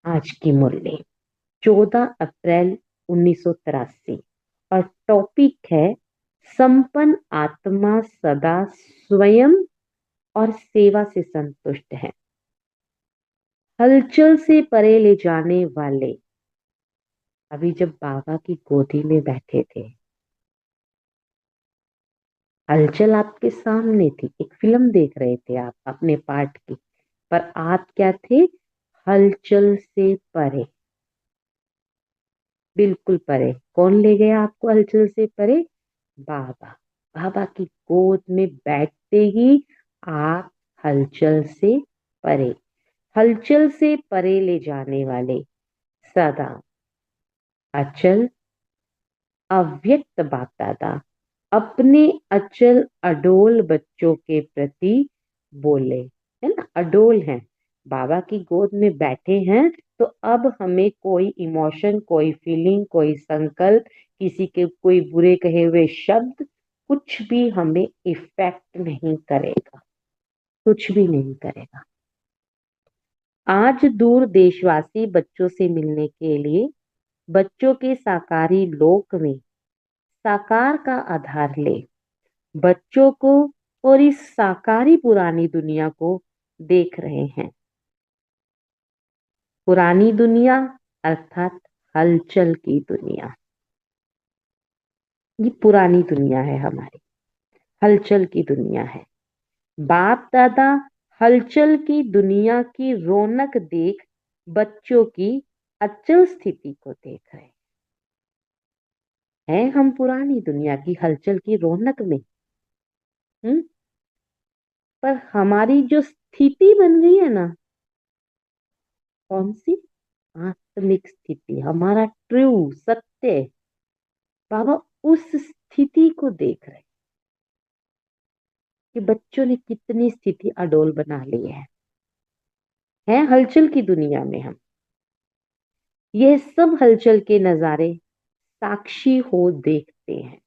आज की मुरली 14 अप्रैल 1983 और टॉपिक है संपन्न आत्मा सदा स्वयं और सेवा से संतुष्ट है। हलचल से परे ले जाने वाले। अभी जब बाबा की गोदी में बैठे थे, हलचल आपके सामने थी, एक फिल्म देख रहे थे आप अपने पार्ट की, पर आप क्या थे? हलचल से परे, बिल्कुल परे। कौन ले गया आपको हलचल से परे? बाबा। बाबा की गोद में बैठते ही आप हलचल से परे, हलचल से परे ले जाने वाले, सदा अचल अव्यक्त बाप दादा अपने अचल अडोल बच्चों के प्रति बोले। है ना, अडोल हैं, बाबा की गोद में बैठे हैं। तो अब हमें कोई इमोशन, कोई फीलिंग, कोई संकल्प, किसी के कोई बुरे कहे हुए शब्द, कुछ भी हमें इफेक्ट नहीं करेगा, कुछ भी नहीं करेगा। आज दूर देशवासी बच्चों से मिलने के लिए बच्चों के साकारी लोक में साकार का आधार ले बच्चों को और इस साकारी पुरानी दुनिया को देख रहे हैं। पुरानी दुनिया अर्थात हलचल की दुनिया। ये पुरानी दुनिया है हमारी, हलचल की दुनिया है। बाप दादा हलचल की दुनिया की रौनक देख बच्चों की अचल स्थिति को देख रहे हैं। हम पुरानी दुनिया की हलचल की रौनक में। हम्म पर हमारी जो स्थिति बन गई है ना, कौन सी? आत्मिक स्थिति, हमारा ट्रू सत्य। बाबा उस स्थिति को देख रहे हैं कि बच्चों ने कितनी स्थिति अडोल बना ली है हलचल की दुनिया में। हम ये सब हलचल के नजारे साक्षी हो देखते हैं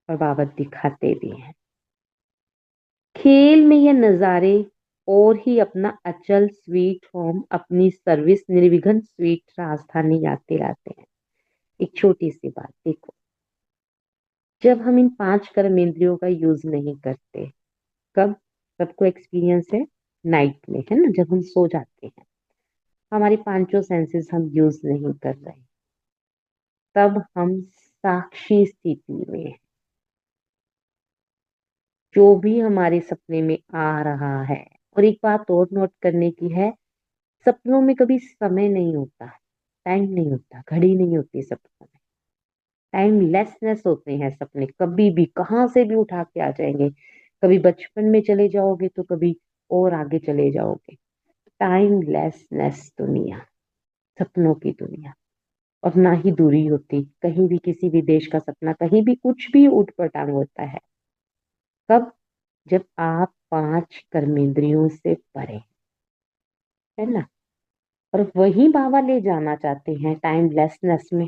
और बाबा दिखाते भी हैं। खेल में ये नजारे और ही अपना अचल स्वीट होम, अपनी सर्विस निर्विघ्न स्वीट राजधानी याद दिलाते हैं। एक छोटी सी बात देखो, जब हम इन 5 कर्मेंद्रियों का यूज नहीं करते, कब? सबको एक्सपीरियंस है, नाइट में, है ना, जब हम सो जाते हैं, हमारी पांचों सेंसेस हम यूज नहीं कर रहे, तब हम साक्षी स्थिति में हैं। जो भी हमारे सपने में आ रहा है। और एक बात और नोट करने की है, सपनों में कभी समय नहीं होता, टाइम नहीं होता, घड़ी नहीं होती सपनों में। टाइमलेसनेस होते हैं सपने, कभी भी कहाँ से भी उठा के आ जाएंगे। कभी बचपन में चले जाओगे तो कभी और आगे चले जाओगे। टाइमलेसनेस दुनिया, सपनों की दुनिया। और ना ही दूरी होती, कहीं भी किसी भी देश का सपना, कहीं भी कुछ भी ऊट पटांग होता है। कब? जब आप 5 कर्मेंद्रियों से परे, है ना। और वही बाबा ले जाना चाहते हैं टाइमलेसनेस में,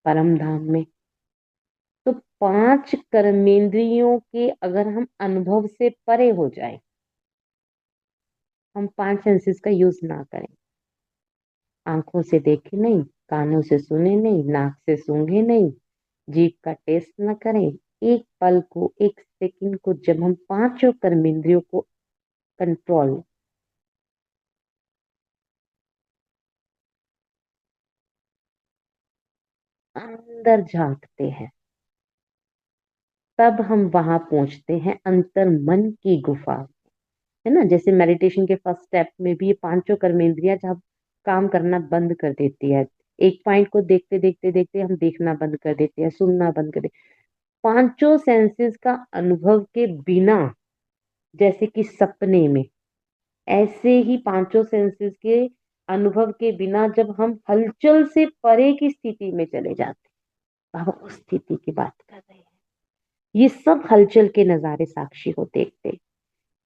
परम धाम में। तो 5 कर्मेंद्रियों के अगर हम अनुभव से परे हो जाए, हम 5 सेंसेस का यूज ना करें, आंखों से देखे नहीं, कानों से सुने नहीं, नाक से सूंघे नहीं, जीभ का टेस्ट ना करें, एक पल को, एक सेकंड को, जब हम 5 कर्मेंद्रियों को कंट्रोल, अंदर झांकते हैं, तब हम वहां पहुंचते हैं अंतर मन की गुफा। है ना, जैसे मेडिटेशन के फर्स्ट स्टेप में भी ये 5 कर्मेंद्रियां जब काम करना बंद कर देती है, एक पॉइंट को देखते देखते देखते हम देखना बंद कर देते हैं, सुनना बंद कर देते, 5 सेंसेस का अनुभव के बिना, जैसे कि सपने में, ऐसे ही 5 सेंसेस के अनुभव के बिना जब हम हलचल से परे की स्थिति में चले जाते हैं, बाबा उस स्थिति की बात कर रहे हैं। ये सब हलचल के नजारे साक्षी हो देखते।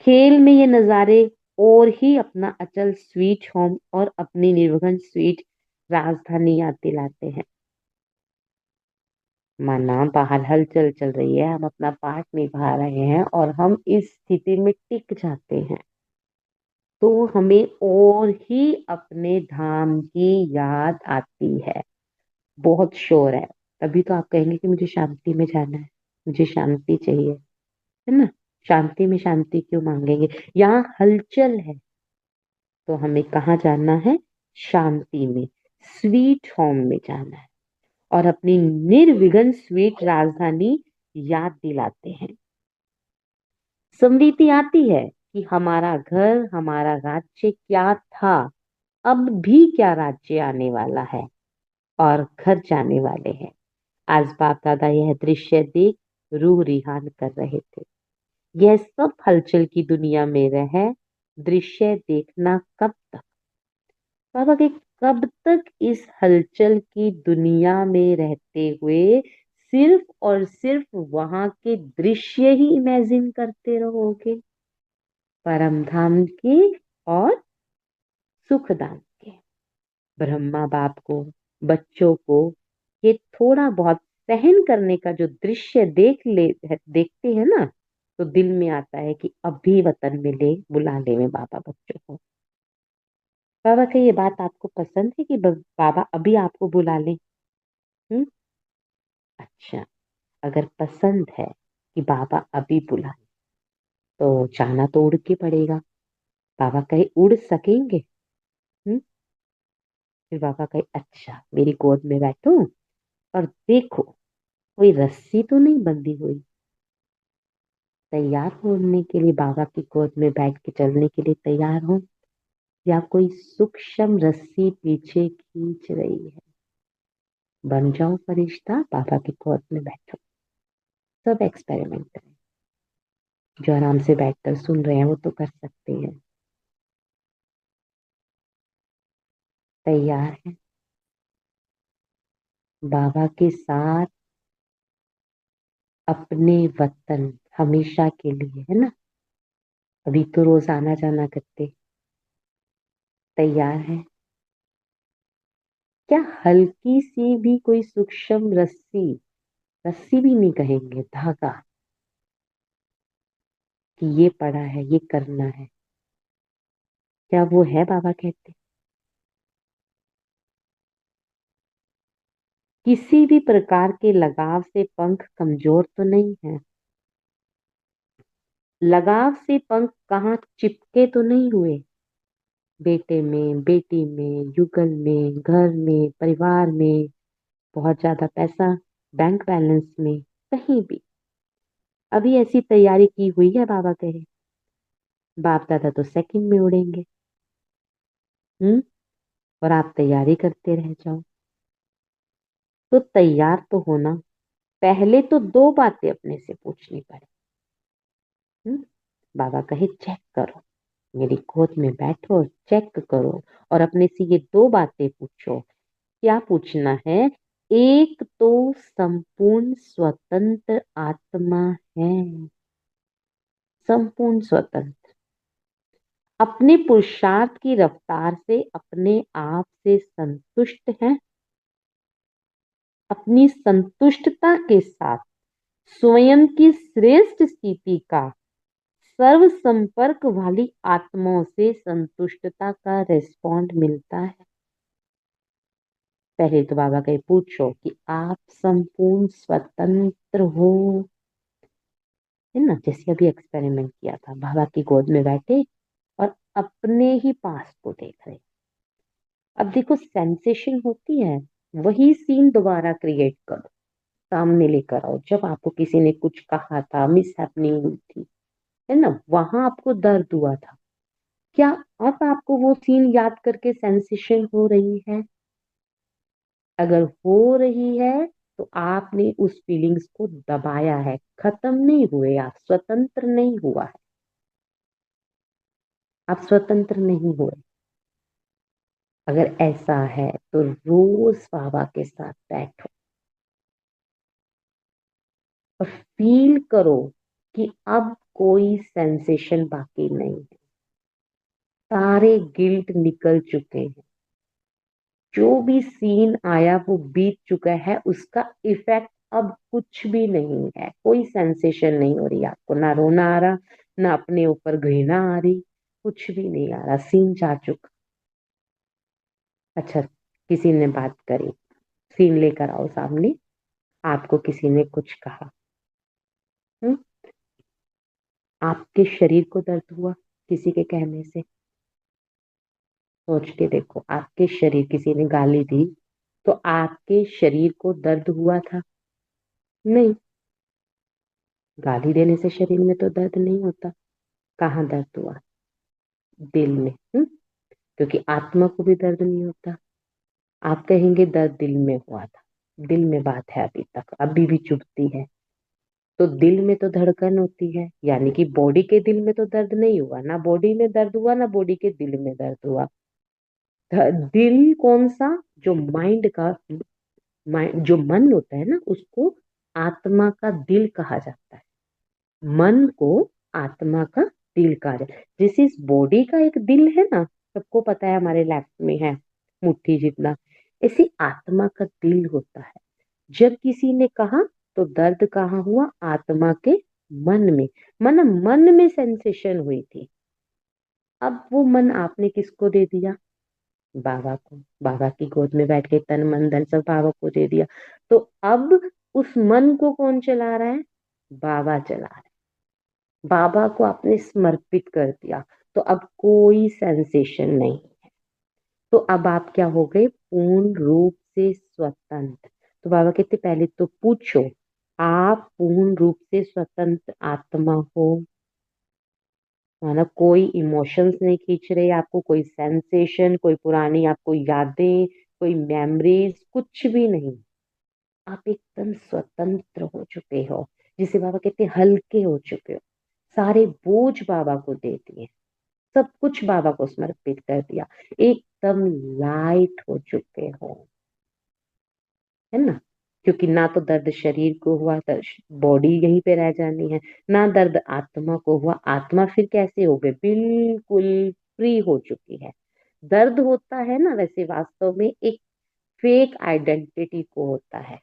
खेल में ये नजारे और ही अपना अचल स्वीट होम और अपनी निर्वघन स्वीट राजधानी याद दिलाते हैं। माना बाहर हलचल चल रही है, हम अपना पार्ट निभा रहे हैं और हम इस स्थिति में टिक जाते हैं। तो हमें और ही अपने धाम की याद आती है। बहुत शोर है, तभी तो आप कहेंगे कि मुझे शांति में जाना है, मुझे शांति चाहिए, है ना। शांति में शांति क्यों मांगेंगे? यहाँ हलचल है, तो हमें कहाँ जाना है? शांति में, स्वीट होम में जाना है, और अपनी निर्विघ्न स्वीट राजधानी याद दिलाते हैं। स्मृति आती है कि हमारा घर, हमारा राज्य क्या था, अब भी क्या राज्य आने वाला है, और घर जाने वाले हैं। आज बाप दादा यह दृश्य देख रूह रिहान कर रहे थे। यह सब हलचल की दुनिया में रह दृश्य देखना कब तक? बाबा के कब तक इस हलचल की दुनिया में रहते हुए सिर्फ और सिर्फ वहां के दृश्य ही इमेजिन करते रहोगे? परम धाम के और सुखदाम के। ब्रह्मा बाप को, बच्चों को ये थोड़ा बहुत सहन करने का जो दृश्य देखते हैं ना, तो दिल में आता है कि अभी वतन में ले बुला ले में बाबा बच्चों को। बाबा का ये बात आपको पसंद है कि बाबा अभी आपको बुला ले? हम्म। अच्छा, अगर पसंद है कि बाबा अभी बुला, तो जाना तो उड़ के पड़ेगा। बाबा कहे उड़ सकेंगे? हम्म। फिर बाबा कहे अच्छा मेरी गोद में बैठो और देखो कोई रस्सी तो नहीं बंधी हुई। तैयार हो उड़ने के लिए, बाबा की गोद में बैठ के चलने के लिए तैयार हो, या कोई सूक्ष्म रस्सी पीछे खींच रही है? बन जाओ फरिश्ता, बाबा की गोद में बैठो। सब एक्सपेरिमेंट करें। जो आराम से बैठकर सुन रहे हैं वो तो कर सकते हैं। तैयार है बाबा के साथ अपने वतन हमेशा के लिए, है ना। अभी तो रोज आना जाना करते। तैयार है? क्या हल्की सी भी कोई सूक्ष्म रस्सी, रस्सी भी नहीं कहेंगे, धागा, कि ये पड़ा है, ये करना है, क्या वो है? बाबा कहते किसी भी प्रकार के लगाव से पंख कमजोर तो नहीं है। लगाव से पंख कहाँ चिपके तो नहीं हुए? बेटे में, बेटी में, युगल में, घर में, परिवार में, बहुत ज्यादा पैसा बैंक बैलेंस में, कहीं भी अभी ऐसी तैयारी की हुई है? बाबा कहे बाप दादा तो सेकंड में उड़ेंगे। हम्म। और आप तैयारी करते रह जाओ। तो तैयार तो होना, पहले तो दो बातें अपने से पूछनी पड़े। हम्म। बाबा कहे चेक करो, मेरी गोद में बैठो, चेक करो, और अपने से ये दो बातें पूछो। क्या पूछना है? एक तो संपूर्ण स्वतंत्र आत्मा है, संपूर्ण स्वतंत्र, अपने पुरुषार्थ की रफ्तार से अपने आप से संतुष्ट है, अपनी संतुष्टता के साथ स्वयं की श्रेष्ठ स्थिति का सर्व संपर्क वाली आत्माओं से संतुष्टता का रिस्पॉन्ड मिलता है। पहले तो बाबा कहे पूछो कि आप संपूर्ण स्वतंत्र हो, है ना। जैसे अभी एक्सपेरिमेंट किया था, बाबा की गोद में बैठे और अपने ही पास को देख रहे। अब देखो सेंसेशन होती है, वही सीन दोबारा क्रिएट करो, सामने लेकर आओ। जब आपको किसी ने कुछ कहा था, मिस हैपनिंग हुई थी, है ना, वहां आपको दर्द हुआ था, क्या अब आपको वो सीन याद करके सेंसेशन हो रही है? अगर हो रही है तो आपने उस फीलिंग्स को दबाया है, खत्म नहीं हुए, आप स्वतंत्र नहीं हुआ है, आप स्वतंत्र नहीं हुए। अगर ऐसा है तो रोज बाबा के साथ बैठो और फील करो कि अब कोई सेंसेशन बाकी नहीं है, सारे गिल्ट निकल चुके हैं, जो भी सीन आया वो बीत चुका है, उसका इफेक्ट अब कुछ भी नहीं है, कोई सेंसेशन नहीं हो रही आपको, ना रोना आ रहा, ना अपने ऊपर घृणा आ रही, कुछ भी नहीं आ रहा, सीन जा चुका। अच्छा, किसी ने बात करी, सीन लेकर आओ सामने, आपको किसी ने कुछ कहा। हम्म, आपके शरीर को दर्द हुआ किसी के कहने से? सोच के देखो, आपके शरीर, किसी ने गाली दी तो आपके शरीर को दर्द हुआ था? नहीं। गाली देने से शरीर में तो दर्द नहीं होता। कहाँ दर्द हुआ? दिल में। क्योंकि आत्मा को भी दर्द नहीं होता। आप कहेंगे दर्द दिल में हुआ था, दिल में बात है, अभी तक अभी भी चुभती है। तो दिल में तो धड़कन होती है, यानी कि बॉडी के दिल में तो दर्द नहीं हुआ ना, बॉडी में दर्द हुआ ना बॉडी के दिल में दर्द हुआ। दिल कौन सा? जो माइंड का, जो मन होता है ना, उसको आत्मा का दिल कहा जाता है। मन को आत्मा का दिल कहा जाता है। जैसे इस बॉडी का एक दिल है ना, सबको पता है, हमारे लैब में है मुट्ठी जितना। ऐसे आत्मा का दिल होता है। जब किसी ने कहा तो दर्द कहाँ हुआ? आत्मा के मन में। मन में सेंसेशन हुई थी। अब वो मन आपने किसको दे दिया? बाबा को। बाबा की गोद में बैठ के तन मन धन सब बाबा को दे दिया। तो अब उस मन को कौन चला रहा है? बाबा चला रहा है। बाबा को आपने समर्पित कर दिया, तो अब कोई सेंसेशन नहीं। तो अब आप क्या हो गए? पूर्ण रूप से स्वतंत्र। तो बाबा कहते पहले तो पूछो, आप पूर्ण रूप से स्वतंत्र आत्मा हो? माना कोई इमोशंस नहीं खींच रहे आपको, कोई सेंसेशन, कोई पुरानी आपको यादें, कोई मेमोरीज, कुछ भी नहीं। आप एकदम स्वतंत्र हो चुके हो, जिसे बाबा कहते हैं हल्के हो चुके हो। सारे बोझ बाबा को दे दिए, सब कुछ बाबा को समर्पित कर दिया, एकदम लाइट हो चुके हो, है ना? क्योंकि ना तो दर्द शरीर को हुआ, बॉडी यहीं पे रह जानी है। ना दर्द आत्मा को हुआ, आत्मा फिर कैसे हो गई? बिल्कुल फ्री हो चुकी है। दर्द होता है ना, वैसे वास्तव में एक फेक आइडेंटिटी को होता है,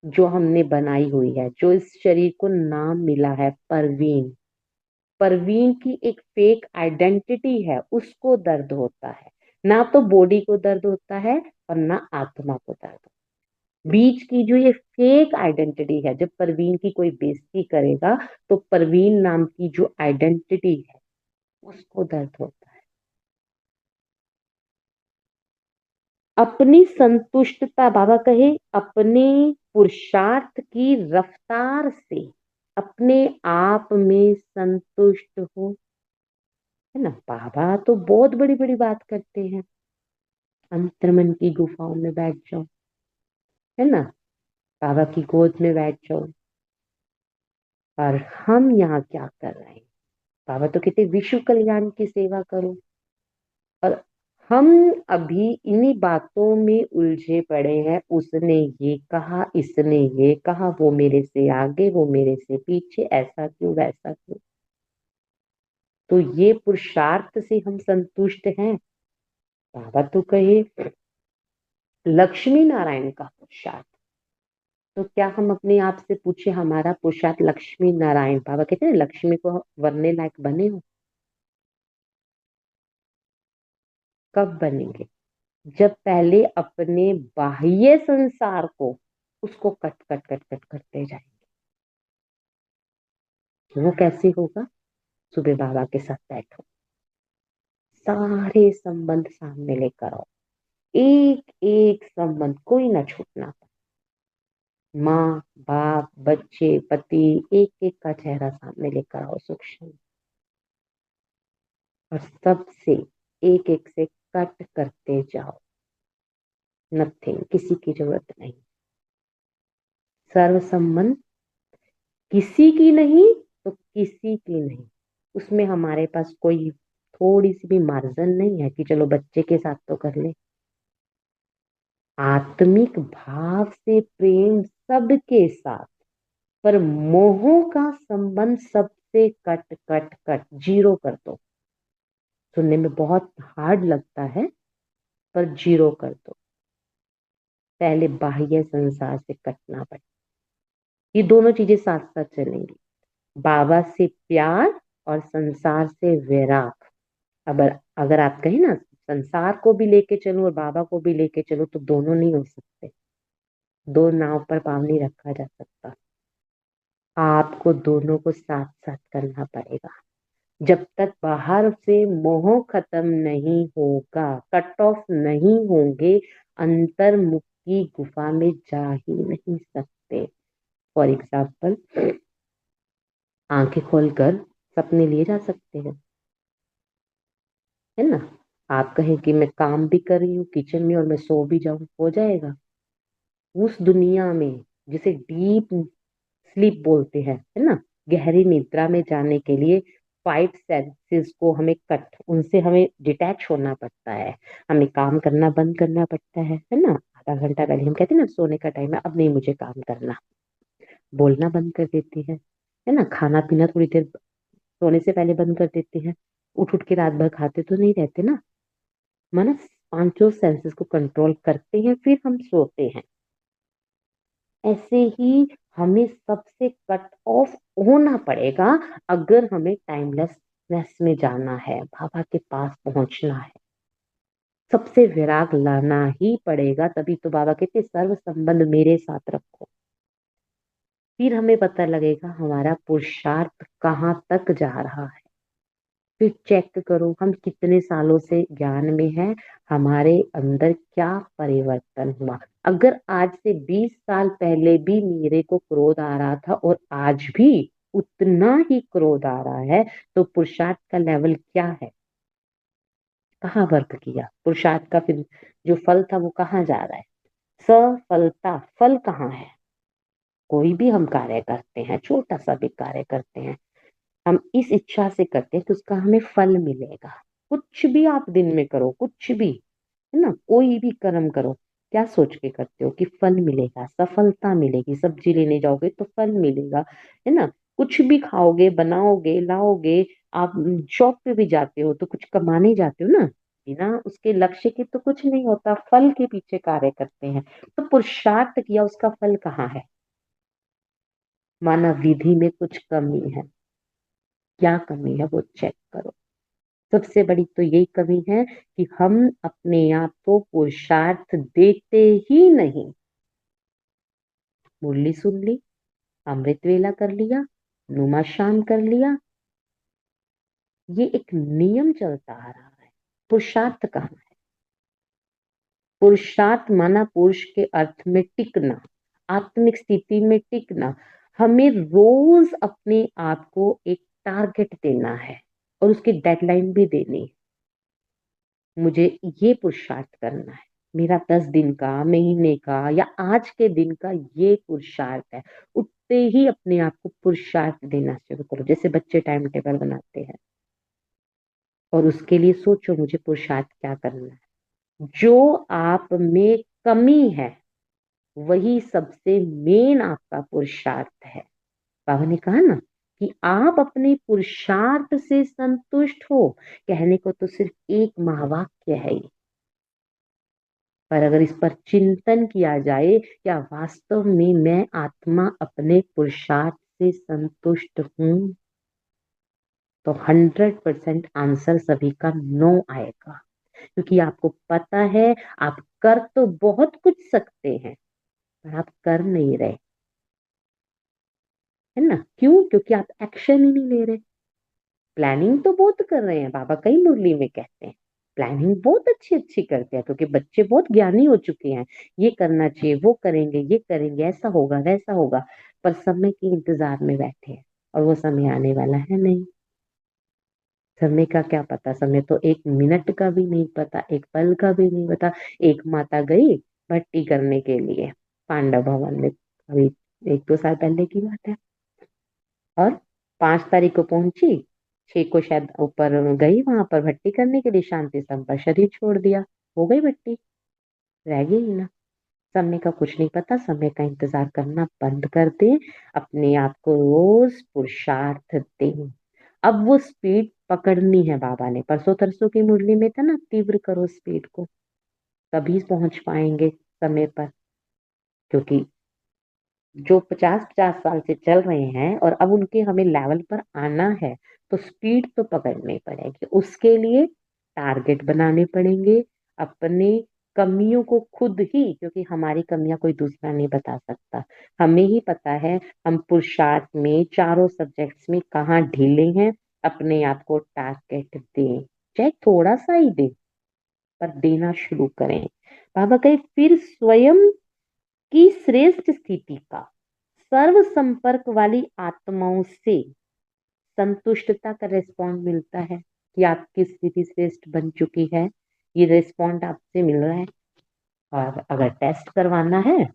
जो हमने बनाई हुई है, जो इस शरीर को नाम मिला है परवीन। परवीन की एक फेक आइडेंटिटी है, उसको दर्द होता है। ना तो बॉडी को दर्द होता है और ना आत्मा को दर्द होता है। बीच की जो ये फेक आइडेंटिटी है, जब परवीन की कोई बेइज्जती करेगा तो परवीन नाम की जो आइडेंटिटी है उसको दर्द होता है। अपनी संतुष्टता, बाबा कहे अपने पुरुषार्थ की रफ्तार से अपने आप में संतुष्ट हो, है ना? बाबा तो बहुत बड़ी बड़ी बात करते हैं, अंतर्मन की गुफाओं में बैठ जाओ, है ना? बाबा की गोद में बैठ जाओ। और हम यहाँ क्या कर रहे हैं? बाबा तो कहते विश्व कल्याण की सेवा करो, और हम अभी इन्हीं बातों में उलझे पड़े हैं। उसने ये कहा, इसने ये कहा, वो मेरे से आगे, वो मेरे से पीछे, ऐसा क्यों, वैसा क्यों? तो ये पुरुषार्थ से हम संतुष्ट हैं? बाबा तो कहे लक्ष्मी नारायण का पुरुषार्थ। तो क्या हम अपने आप से पूछे, हमारा पुरुषार्थ लक्ष्मी नारायण, बाबा कहते हैं लक्ष्मी को वरने लायक बने हो? कब बनेंगे? जब पहले अपने बाह्य संसार को, उसको कट कट कट कट करते जाएंगे। वो कैसे होगा? सुबह बाबा के साथ बैठो, सारे संबंध सामने लेकर आओ, एक एक संबंध कोई ना छूटना पाए। माँ, बाप, बच्चे, पति, एक एक का चेहरा सामने लेकर आओ सूक्ष्म, और सबसे एक एक से कट करते जाओ। नथिंग, किसी की जरूरत नहीं। सर्व संबंध किसी की नहीं तो किसी की नहीं, उसमें हमारे पास कोई थोड़ी सी भी मार्जिन नहीं है कि चलो बच्चे के साथ तो कर ले। आत्मिक भाव से प्रेम सबके साथ, पर मोहों का संबंध सबसे कट कट कट जीरो कर दो। सुनने में बहुत हार्ड लगता है, पर जीरो कर दो। पहले बाह्य संसार से कटना पड़े। ये दोनों चीजें साथ साथ चलेंगी। बाबा से प्यार और संसार से वैराग। अगर अगर आप कहें ना संसार को भी लेके चलो और बाबा को भी लेके चलो तो दोनों नहीं हो सकते। दो नाव पर पाँव नहीं रखा जा सकता। आपको दोनों को साथ साथ करना पड़ेगा। जब तक बाहर से मोह खत्म नहीं होगा, कट ऑफ नहीं होंगे, अंतर्मुख की गुफा में जा ही नहीं सकते। फॉर एग्जाम्पल, आंखें खोलकर सपने लिए जा सकते हैं, है ना। आप कहें कि मैं काम भी कर रही हूँ किचन में और मैं सो भी जाऊं, हो जाएगा। उस दुनिया में जिसे डीप स्लीप बोलते हैं, है ना, गहरी निद्रा में जाने के लिए फाइव सेंसेस को हमें कट उनसे हमें डिटैच होना पड़ता है। हमें काम करना बंद करना पड़ता है ना। आधा घंटा पहले हम कहते हैं ना सोने का टाइम है, अब नहीं मुझे काम करना, बोलना बंद कर देते हैं, है ना। खाना पीना थोड़ी देर सोने से पहले बंद कर देते हैं। उठ उठ के रात भर खाते तो नहीं रहते ना। माना पांचों सेंसेस को कंट्रोल करते हैं फिर हम सोते हैं। ऐसे ही हमें सबसे कट ऑफ होना पड़ेगा अगर हमें टाइमलेसनेस में जाना है, बाबा के पास पहुंचना है। सबसे विराग लाना ही पड़ेगा, तभी तो बाबा कहते सर्व संबंध मेरे साथ रखो। फिर हमें पता लगेगा हमारा पुरुषार्थ कहाँ तक जा रहा है। फिर चेक करो हम कितने सालों से ज्ञान में हैं, हमारे अंदर क्या परिवर्तन हुआ। अगर आज से 20 साल पहले भी मेरे को क्रोध आ रहा था और आज भी उतना ही क्रोध आ रहा है, तो पुरुषार्थ का लेवल क्या है, कहाँ वर्क किया पुरुषार्थ का। फिर जो फल था वो कहाँ जा रहा है। सफलता फल कहाँ है। कोई भी हम कार्य करते हैं, छोटा सा भी कार्य करते हैं, हम इस इच्छा से करते हैं कि उसका हमें फल मिलेगा। कुछ भी आप दिन में करो, कुछ भी, है ना, कोई भी कर्म करो, क्या सोच के करते हो कि फल मिलेगा, सफलता मिलेगी। सब्जी लेने जाओगे तो फल मिलेगा, है ना। कुछ भी खाओगे, बनाओगे, लाओगे, आप शॉप पे भी जाते हो तो कुछ कमाने जाते हो ना। बिना उसके लक्ष्य के तो कुछ नहीं होता, फल के पीछे कार्य करते हैं। तो पुरुषार्थ किया, उसका फल कहाँ है। मानव विधि में कुछ कमी है, क्या कमी है वो चेक करो। सबसे बड़ी तो यही कमी है कि हम अपने आप को पुरुषार्थ देते ही नहीं। मुरली सुन ली, अमृत वेला कर लिया, नुमा शाम कर लिया, ये एक नियम चलता आ रहा है। पुरुषार्थ कहाँ है। पुरुषार्थ माना पुरुष के अर्थ में टिकना, आत्मिक स्थिति में टिकना। हमें रोज अपने आप को एक टारगेट देना है और उसकी डेडलाइन भी देनी है। मुझे ये पुरुषार्थ करना है, मेरा 10 दिन का, महीने का या आज के दिन का ये पुरुषार्थ है। उठते ही अपने आप को पुरुषार्थ देना शुरू करो, जैसे बच्चे टाइम टेबल बनाते हैं। और उसके लिए सोचो मुझे पुरुषार्थ क्या करना है। जो आप में कमी है वही सबसे मेन आपका पुरुषार्थ है। बाबा ने कहा ना कि आप अपने पुरुषार्थ से संतुष्ट हो। कहने को तो सिर्फ एक महावाक्य है ये, पर अगर इस पर चिंतन किया जाए क्या वास्तव में मैं आत्मा अपने पुरुषार्थ से संतुष्ट हूं, तो 100% आंसर सभी का नो आएगा। क्योंकि आपको पता है आप कर तो बहुत कुछ सकते हैं पर आप कर नहीं रहे, है ना। क्यों? क्योंकि आप एक्शन ही नहीं ले रहे। प्लानिंग तो बहुत कर रहे हैं, बाबा कई मुरली में कहते हैं प्लानिंग बहुत अच्छी अच्छी करते हैं क्योंकि बच्चे बहुत ज्ञानी हो चुके हैं। ये करना चाहिए, वो करेंगे, ये करेंगे, ऐसा होगा वैसा होगा, पर समय के इंतजार में बैठे हैं और वो समय आने वाला है नहीं। समय का क्या पता, समय तो 1 मिनट का भी नहीं पता, एक पल का भी नहीं पता। एक माता गई भट्टी करने के लिए पांडव भवन में, अभी 1-2 साल पहले की बात है, और 5 तारीख को पहुंची, 6 को शायद ऊपर गई वहां पर भट्टी करने के लिए, शांति स्तंभ पर शरीर छोड़ दिया। हो गई भट्टी, रह गई ना। समय का कुछ नहीं पता, समय का इंतजार करना बंद कर दे, अपने आप को रोज पुरुषार्थ दे। अब वो स्पीड पकड़नी है, बाबा ने परसों तरसों की मुरली में था ना, तीव्र करो स्पीड को, तभी पहुंच पाएंगे समय पर। क्योंकि जो 50-50 साल से चल रहे हैं और अब उनके हमें लेवल पर आना है, तो स्पीड तो पकड़नी पड़ेगी। उसके लिए टारगेट बनाने पड़ेंगे, अपने कमियों को खुद ही, क्योंकि हमारी कमियां कोई दूसरा नहीं बता सकता, हमें ही पता है। हम पुरुषार्थ में चारों सब्जेक्ट्स में कहाँ ढीले हैं। अपने आप को टारगेट दें, चाहे थोड़ा सा ही दें, पर देना शुरू करें। बाबा कहे फिर स्वयं की श्रेष्ठ स्थिति का सर्व संपर्क वाली आत्माओं से संतुष्टता का रिस्पॉन्ड मिलता है कि आपकी स्थिति श्रेष्ठ बन चुकी है। ये रिस्पॉन्ड आपसे मिल रहा है। और अगर टेस्ट करवाना है,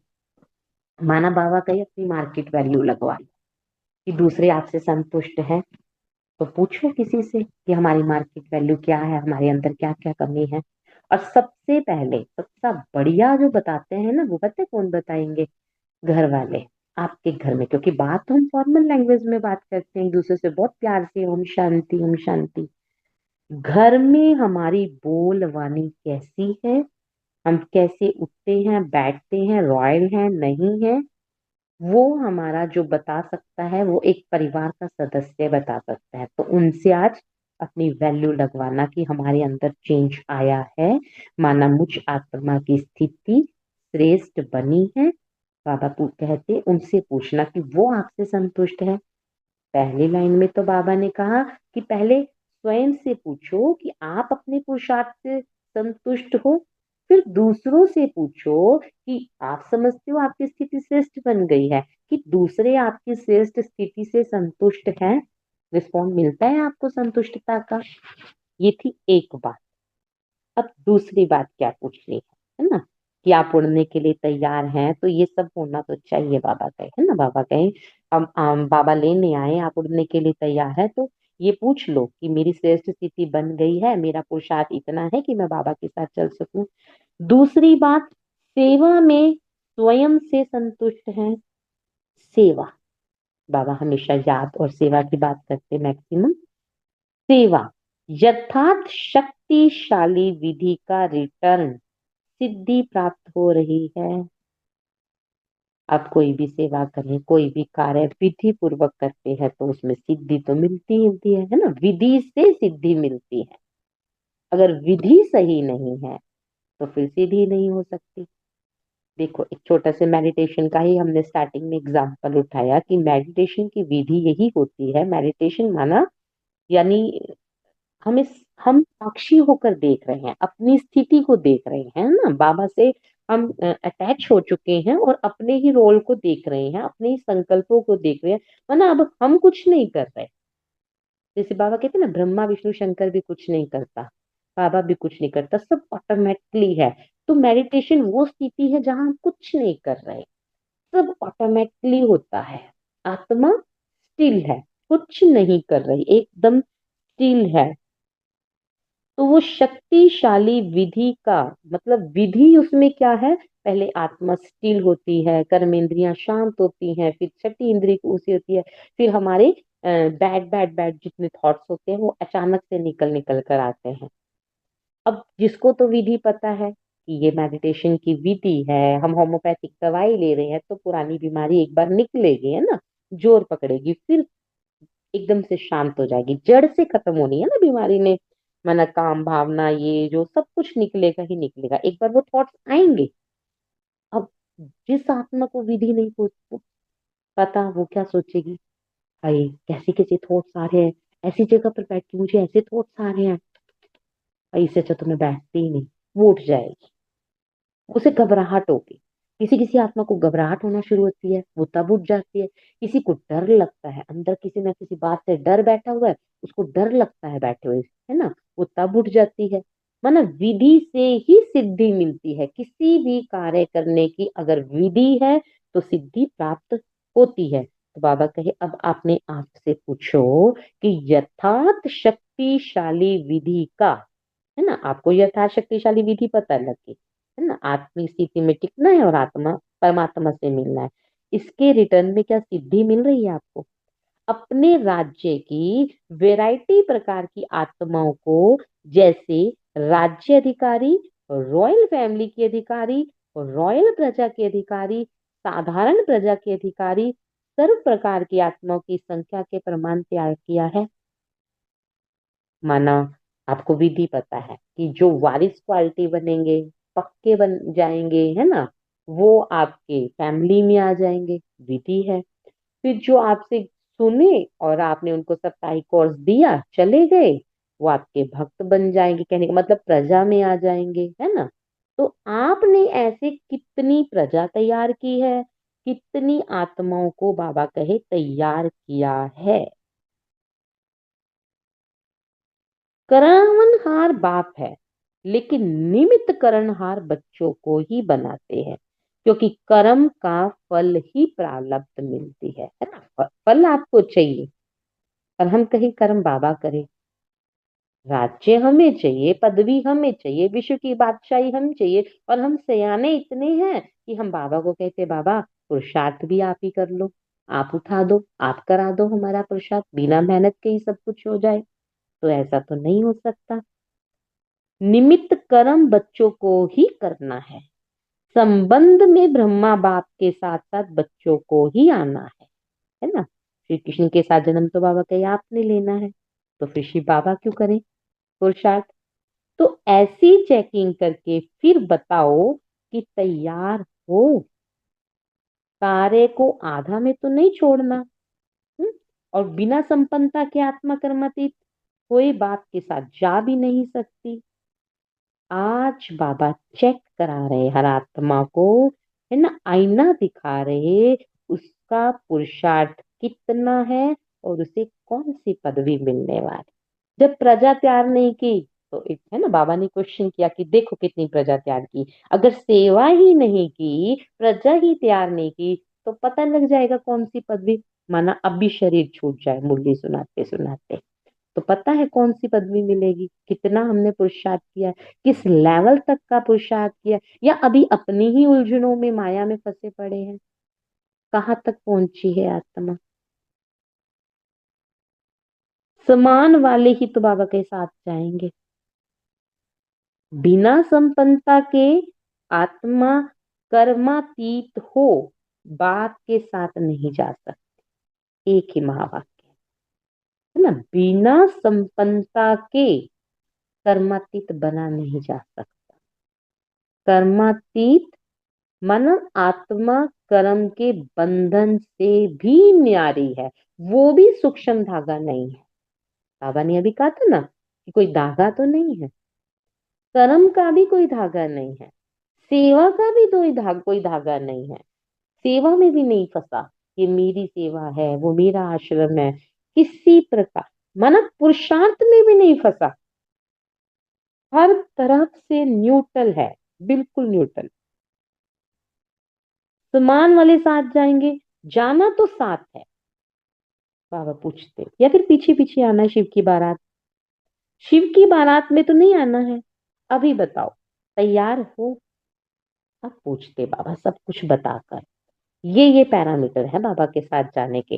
माना बाबा कहीं अपनी मार्केट वैल्यू लगवा लो कि दूसरे आपसे संतुष्ट हैं, तो पूछो किसी से कि हमारी मार्केट वैल्यू क्या है, हमारे अंदर क्या क्या कमी है। और सबसे पहले सबसे बढ़िया जो बताते हैं ना, वो पता है कौन बताएंगे? घर वाले। आपके घर में, क्योंकि बात तो हम फॉर्मल लैंग्वेज में बात करते हैं एक दूसरे से बहुत प्यार से, ओम शांति ओम शांति। घर में हमारी बोल वाणी कैसी है, हम कैसे उठते हैं बैठते हैं, रॉयल हैं नहीं है, वो हमारा जो बता सकता है, वो एक परिवार का सदस्य बता सकता है। तो उनसे आज अपनी वैल्यू लगवाना कि हमारे अंदर चेंज आया है, माना मुझ आत्मा की स्थिति श्रेष्ठ बनी है। बाबा कहते उनसे पूछना कि वो आपसे संतुष्ट है। पहली लाइन में तो बाबा ने कहा कि पहले स्वयं से पूछो कि आप अपने पुरुषार्थ से संतुष्ट हो, फिर दूसरों से पूछो कि आप समझते हो आपकी स्थिति श्रेष्ठ बन गई है, कि दूसरे आपकी श्रेष्ठ स्थिति से संतुष्ट हैं। रिस्पॉन्ड मिलता है आपको संतुष्टता का। ये थी एक बात। अब दूसरी बात क्या पूछनी है ना? कि आप उड़ने के लिए तैयार हैं, तो ये सब होना तो चाहिए। बाबा कहे है ना, बाबा कहे हम बाबा लेने आए, आप उड़ने के लिए तैयार है, तो ये पूछ लो कि मेरी श्रेष्ठ स्थिति बन गई है, मेरा पुरुषार्थ इतना है कि मैं बाबा के साथ चल सकूं। दूसरी बात, सेवा में स्वयं से संतुष्ट है। सेवा, बाबा हमेशा याद और सेवा की बात करते मैक्सिमम। सेवा यथार्थ शक्तिशाली विधि का रिटर्न सिद्धि प्राप्त हो रही है। आप कोई भी सेवा करें, कोई भी कार्य विधि पूर्वक करते हैं, तो उसमें सिद्धि तो मिलती ही मिलती है ना? विधि से सिद्धि मिलती है। अगर विधि सही नहीं है, तो फिर सिद्धि नहीं हो सकती। देखो, एक छोटा से मेडिटेशन का ही हमने स्टार्टिंग में एग्जांपल उठाया कि मेडिटेशन की विधि यही होती है। मेडिटेशन माना यानी हमें हम साक्षी होकर देख रहे हैं, अपनी स्थिति को देख रहे हैं ना, बाबा से हम अटैच हो चुके हैं और अपने ही रोल को देख रहे हैं, अपने ही संकल्पों को देख रहे हैं। वरना अब हम कुछ नहीं कर रहे। जैसे बाबा कहते हैं ना, ब्रह्मा विष्णु शंकर भी कुछ नहीं करता, बाबा भी कुछ नहीं करता, सब ऑटोमेटिकली है। तो मेडिटेशन वो स्थिति है जहां हम कुछ नहीं कर रहे, सब ऑटोमेटिकली होता है। आत्मा स्टिल है, कुछ नहीं कर रही, एकदम स्टिल है। तो वो शक्तिशाली विधि का मतलब, विधि उसमें क्या है? पहले आत्मा स्थिर होती है, कर्मेंद्रियां शांत होती हैं, फिर छठी इंद्रिय की ऊँची होती है, फिर हमारे बैड बैड बैड जितने थॉट्स होते हैं वो अचानक से निकल निकल कर आते हैं। अब जिसको तो विधि पता है कि ये मेडिटेशन की विधि है, हम होम्योपैथिक दवाई ले रहे हैं, तो पुरानी बीमारी एक बार निकलेगी है ना, जोर पकड़ेगी, फिर एकदम से शांत हो जाएगी, जड़ से खत्म होनी है ना बीमारी ने। माना काम भावना ये जो सब कुछ निकलेगा ही निकलेगा, एक बार वो थॉट्स आएंगे। अब जिस आत्मा को विधि नहीं पता, वो क्या सोचेगी? भाई कैसे कैसे थॉट्स आ रहे हैं, ऐसी जगह पर बैठ के मुझे ऐसे थॉट्स आ रहे हैं, भाई इससे अच्छा तो मैं बैठती ही नहीं। वो उठ जाएगी, उसे घबराहट होगी। किसी किसी आत्मा को घबराहट होना शुरू होती है, वो तब उठ जाती है। किसी को डर लगता है, अंदर किसी ना किसी बात से डर बैठा हुआ है, उसको डर लगता है बैठे हुए, है ना, वो तब उठ जाती है। माना विधि से ही सिद्धि मिलती है। किसी भी कार्य करने की अगर विधि है, तो सिद्धि प्राप्त होती है। तो बाबा कहे अब आपने आप से पूछो कि यथार्थ शक्तिशाली विधि का, है ना, आपको यथार्थ शक्तिशाली विधि पता लगी, है ना, आत्मिक स्थिति में टिकना है और आत्मा परमात्मा से मिलना है। इसके रिटर्न में क्या सिद्धि मिल रही है आपको? अपने राज्य की वैरायटी प्रकार की आत्माओं को, जैसे राज्य अधिकारी, रॉयल फैमिली के अधिकारी, रॉयल प्रजा के अधिकारी, साधारण प्रजा के अधिकारी सर्व प्रकार की आत्माओं की संख्या के प्रमाण तैयार किया है। माना आपको विधि पता है कि जो वारिस क्वालिटी बनेंगे, पक्के बन जाएंगे, है ना, वो आपके फैमिली में आ जाएंगे, विधि है। फिर जो आपसे सुने और आपने उनको सप्ताहिक कोर्स दिया, चले गए, वो आपके भक्त बन जाएंगे, कहने का मतलब प्रजा में आ जाएंगे, है ना। तो आपने ऐसे कितनी प्रजा तैयार की है, कितनी आत्माओं को बाबा कहे तैयार किया है। करणहार बाप है, लेकिन निमित्त करणहार बच्चों को ही बनाते हैं, क्योंकि कर्म का फल ही प्रारब्ध मिलती है ना। फल आपको चाहिए, और हम कहीं कर्म बाबा करे, राज्य हमें चाहिए, पदवी हमें चाहिए, विश्व की बादशाही हम चाहिए, और हम सयाने इतने हैं कि हम बाबा को कहते बाबा पुरुषार्थ भी आप ही कर लो, आप उठा दो, आप करा दो, हमारा पुरुषार्थ बिना मेहनत के ही सब कुछ हो जाए। तो ऐसा तो नहीं हो सकता। निमित्त कर्म बच्चों को ही करना है। संबंध में ब्रह्मा बाप के साथ साथ बच्चों को ही आना है ना। श्री कृष्ण के साथ जन्म तो बाबा का ही आपने लेना है, तो फिर श्री बाबा क्यों करें पुरुषार्थ। तो ऐसी चेकिंग करके फिर बताओ कि तैयार हो। कार्य को आधा में तो नहीं छोड़ना। हम्म? और बिना संपन्नता के आत्मा कर्मातीत कोई बाप के साथ जा भी नहीं सकती। आज बाबा चेक करा रहे हर आत्मा को, है ना, आईना दिखा रहे, उसका पुरुषार्थ कितना है और उसे कौन सी पदवी मिलने वाली। जब प्रजा तैयार नहीं की, तो एक है ना, बाबा ने क्वेश्चन किया कि देखो कितनी प्रजा तैयार की, अगर सेवा ही नहीं की, प्रजा ही तैयार नहीं की, तो पता लग जाएगा कौन सी पदवी। माना अब भी शरीर छूट जाए मुरली सुनाते सुनाते, तो पता है कौन सी पदवी मिलेगी, कितना हमने पुरुषार्थ किया, किस लेवल तक का पुरुषार्थ किया, या अभी अपनी ही उलझनों में माया में फंसे पड़े हैं, कहाँ तक पहुंची है आत्मा। समान वाले ही तो बाबा के साथ जाएंगे। बिना संपन्नता के आत्मा कर्मातीत हो, बाप के साथ नहीं जा सकती। एक ही महावाक्य है ना, बिना संपन्नता के कर्मातीत बना नहीं जा सकता। कर्मातीत मन आत्मा कर्म के बंधन से भी न्यारी है, वो भी सूक्ष्म धागा नहीं है। बाबा ने अभी कहा था ना कि कोई धागा तो नहीं है, कर्म का भी कोई धागा नहीं है, सेवा का भी कोई धागा नहीं है। सेवा में भी नहीं फंसा, ये मेरी सेवा है, वो मेरा आश्रम है, किसी प्रकार माना पुरुषार्थ में भी नहीं फंसा। हर तरफ से न्यूट्रल है, बिल्कुल न्यूट्रल। समान वाले साथ जाएंगे, जाना तो साथ है। बाबा पूछते या फिर पीछे पीछे आना है शिव की बारात, शिव की बारात में तो नहीं आना है। अभी बताओ तैयार हो। अब पूछते बाबा सब कुछ बताकर, ये पैरामीटर है बाबा के साथ जाने के।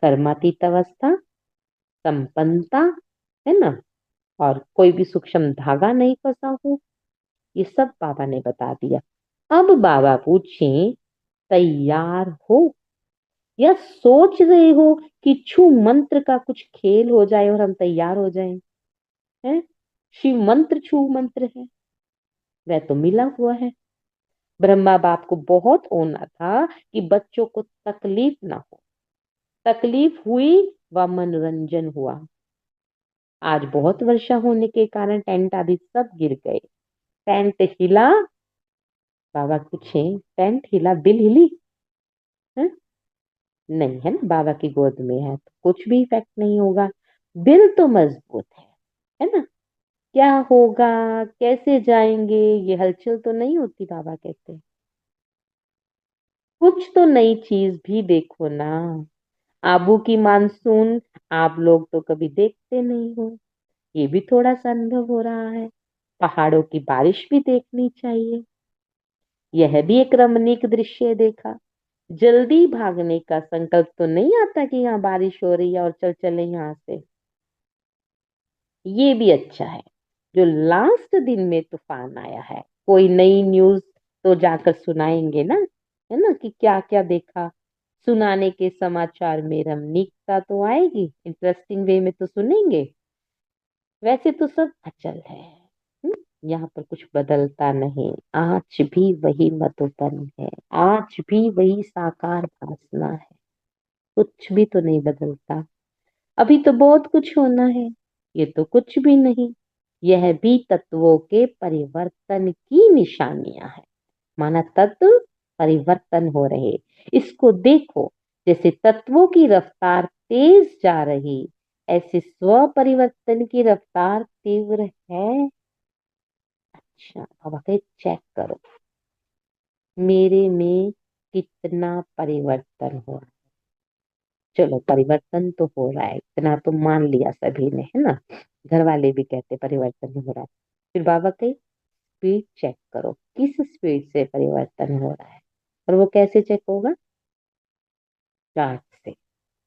कर्मातीत अवस्था, संपन्नता, है ना, और कोई भी सूक्ष्म धागा नहीं फंसा हो, ये सब बाबा ने बता दिया। अब बाबा पूछे तैयार हो, या सोच रहे हो कि छू मंत्र का कुछ खेल हो जाए और हम तैयार हो जाएं। है, शिव मंत्र छू मंत्र है, वह तो मिला हुआ है। ब्रह्मा बाप को बहुत होना था कि बच्चों को तकलीफ ना हो, तकलीफ हुई व मनोरंजन हुआ। आज बहुत वर्षा होने के कारण टेंट आदि सब गिर गए। टेंट हिला, बाबा पूछे टेंट हिला, दिल हिली है? नहीं है ना, बाबा की गोद में है तो कुछ भी इफेक्ट नहीं होगा। दिल तो मजबूत है ना। क्या होगा, कैसे जाएंगे, ये हलचल तो नहीं होती, बाबा कहते कुछ तो नई चीज भी देखो ना। आबू की मानसून आप लोग तो कभी देखते नहीं हो, ये भी थोड़ा सा अनुभव हो रहा है। पहाड़ों की बारिश भी देखनी चाहिए, यह भी एक रमणीक दृश्य देखा। जल्दी भागने का संकल्प तो नहीं आता कि यहाँ बारिश हो रही है और चल चले यहाँ से। ये भी अच्छा है जो लास्ट दिन में तूफान आया है। कोई नई न्यूज तो जाकर सुनाएंगे ना। है ना, कि क्या क्या देखा। सुनाने के समाचार में रमणीकता तो आएगी, इंटरेस्टिंग वे में तो सुनेंगे। वैसे तो सब अचल है। हम्म, यहाँ पर कुछ बदलता नहीं, आज भी वही मधुबन है, आज भी वही साकार भासना है। कुछ भी तो नहीं बदलता। अभी तो बहुत कुछ होना है, ये तो कुछ भी नहीं। यह भी तत्वों के परिवर्तन की निशानियां है। माना तत्व परिवर्तन हो रहे, इसको देखो। जैसे तत्वों की रफ्तार तेज जा रही, ऐसे स्व परिवर्तन की रफ्तार तीव्र है। अच्छा, अब आगे चेक करो, मेरे में कितना परिवर्तन हो रहा है। चलो, परिवर्तन तो हो रहा है, इतना तो मान लिया सभी ने, है ना। घर वाले भी कहते परिवर्तन हो रहा है। फिर बाबा कही स्पीड चेक करो, किस स्पीड से परिवर्तन हो रहा है। और वो कैसे चेक होगा? चार्ट से।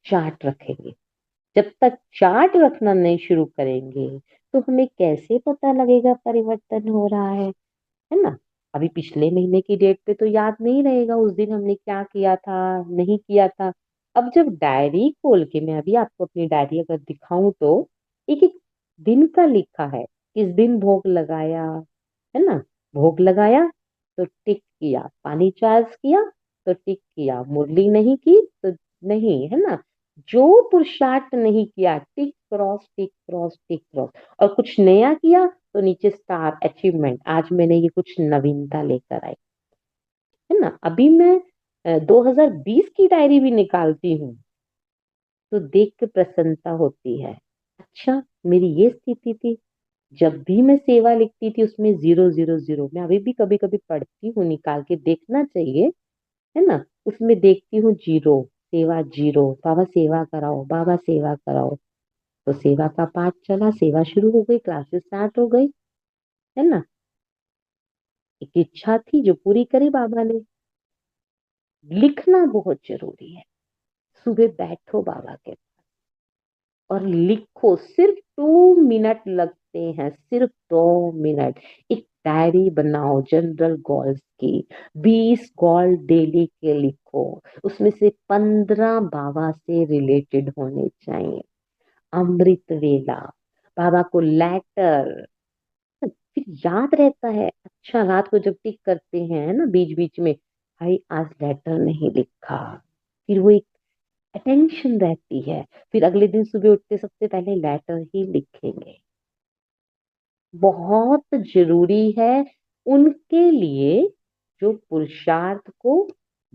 चार्ट रखेंगे। जब तक चार्ट रखना नहीं शुरू करेंगे तो हमें कैसे पता लगेगा परिवर्तन हो रहा है ना। अभी पिछले महीने की डेट पे तो याद नहीं रहेगा उस दिन हमने क्या किया था, नहीं किया था। अब जब डायरी खोल के मैं अभी आपको अपनी डायरी अगर दिखाऊं तो एक एक दिन का लिखा है। किस दिन भोग लगाया, है ना। भोग लगाया तो टिक किया, पानी चार्ज किया तो टिक किया, मुरली नहीं की तो नहीं, है ना। जो पुरुषार्थ नहीं किया, tick cross tick cross tick cross. और कुछ नया किया तो नीचे स्टार अचीवमेंट, आज मैंने ये कुछ नवीनता लेकर आई, है ना। अभी मैं 2020 की डायरी भी निकालती हूँ तो देख के प्रसन्नता होती है। अच्छा, मेरी ये स्थिति थी। जब भी मैं सेवा लिखती थी उसमें 000, मैं अभी भी कभी कभी पढ़ती हूँ, निकाल के देखना चाहिए, है ना। उसमें देखती हूँ जीरो, सेवा जीरो, बाबा सेवा कराओ, बाबा सेवा कराओ। तो सेवा का पाठ चला, सेवा शुरू हो गई, क्लासेस स्टार्ट हो गई, है ना। एक इच्छा थी जो पूरी करी बाबा ने। लिखना बहुत जरूरी है। सुबह बैठो बाबा के और लिखो, सिर्फ 2 मिनट लगते हैं, सिर्फ 2 मिनट। एक डायरी बनाओ जनरल गोल्स की, 20 गोल डेली के लिखो। उसमें से 15 बाबा से रिलेटेड होने चाहिए। अमृत वेला, बाबा को लेटर, फिर याद रहता है। अच्छा, रात को जब टिक करते हैं, है ना, बीच बीच में, भाई आज लेटर नहीं लिखा, फिर वो एक अटेंशन रहती है। फिर अगले दिन सुबह उठते सबसे पहले लेटर ही लिखेंगे। बहुत जरूरी है उनके लिए जो पुरुषार्थ को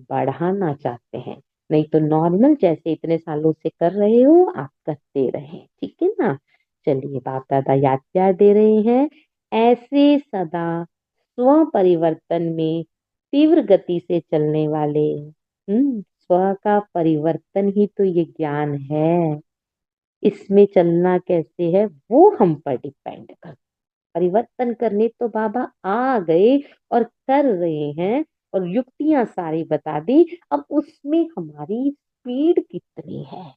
बढ़ाना चाहते हैं। नहीं तो नॉर्मल जैसे इतने सालों से कर रहे हो आप करते रहे, ठीक है ना। चलिए, बाप दादा याद प्यार दे रहे हैं। ऐसे सदा स्व परिवर्तन में तीव्र गति से चलने वाले, स्व का परिवर्तन ही तो ये ज्ञान है। इसमें चलना कैसे है वो हम पर डिपेंड कर। परिवर्तन करने तो बाबा आ गए और कर रहे हैं, और युक्तियां सारी बता दी। अब उसमें हमारी स्पीड कितनी है।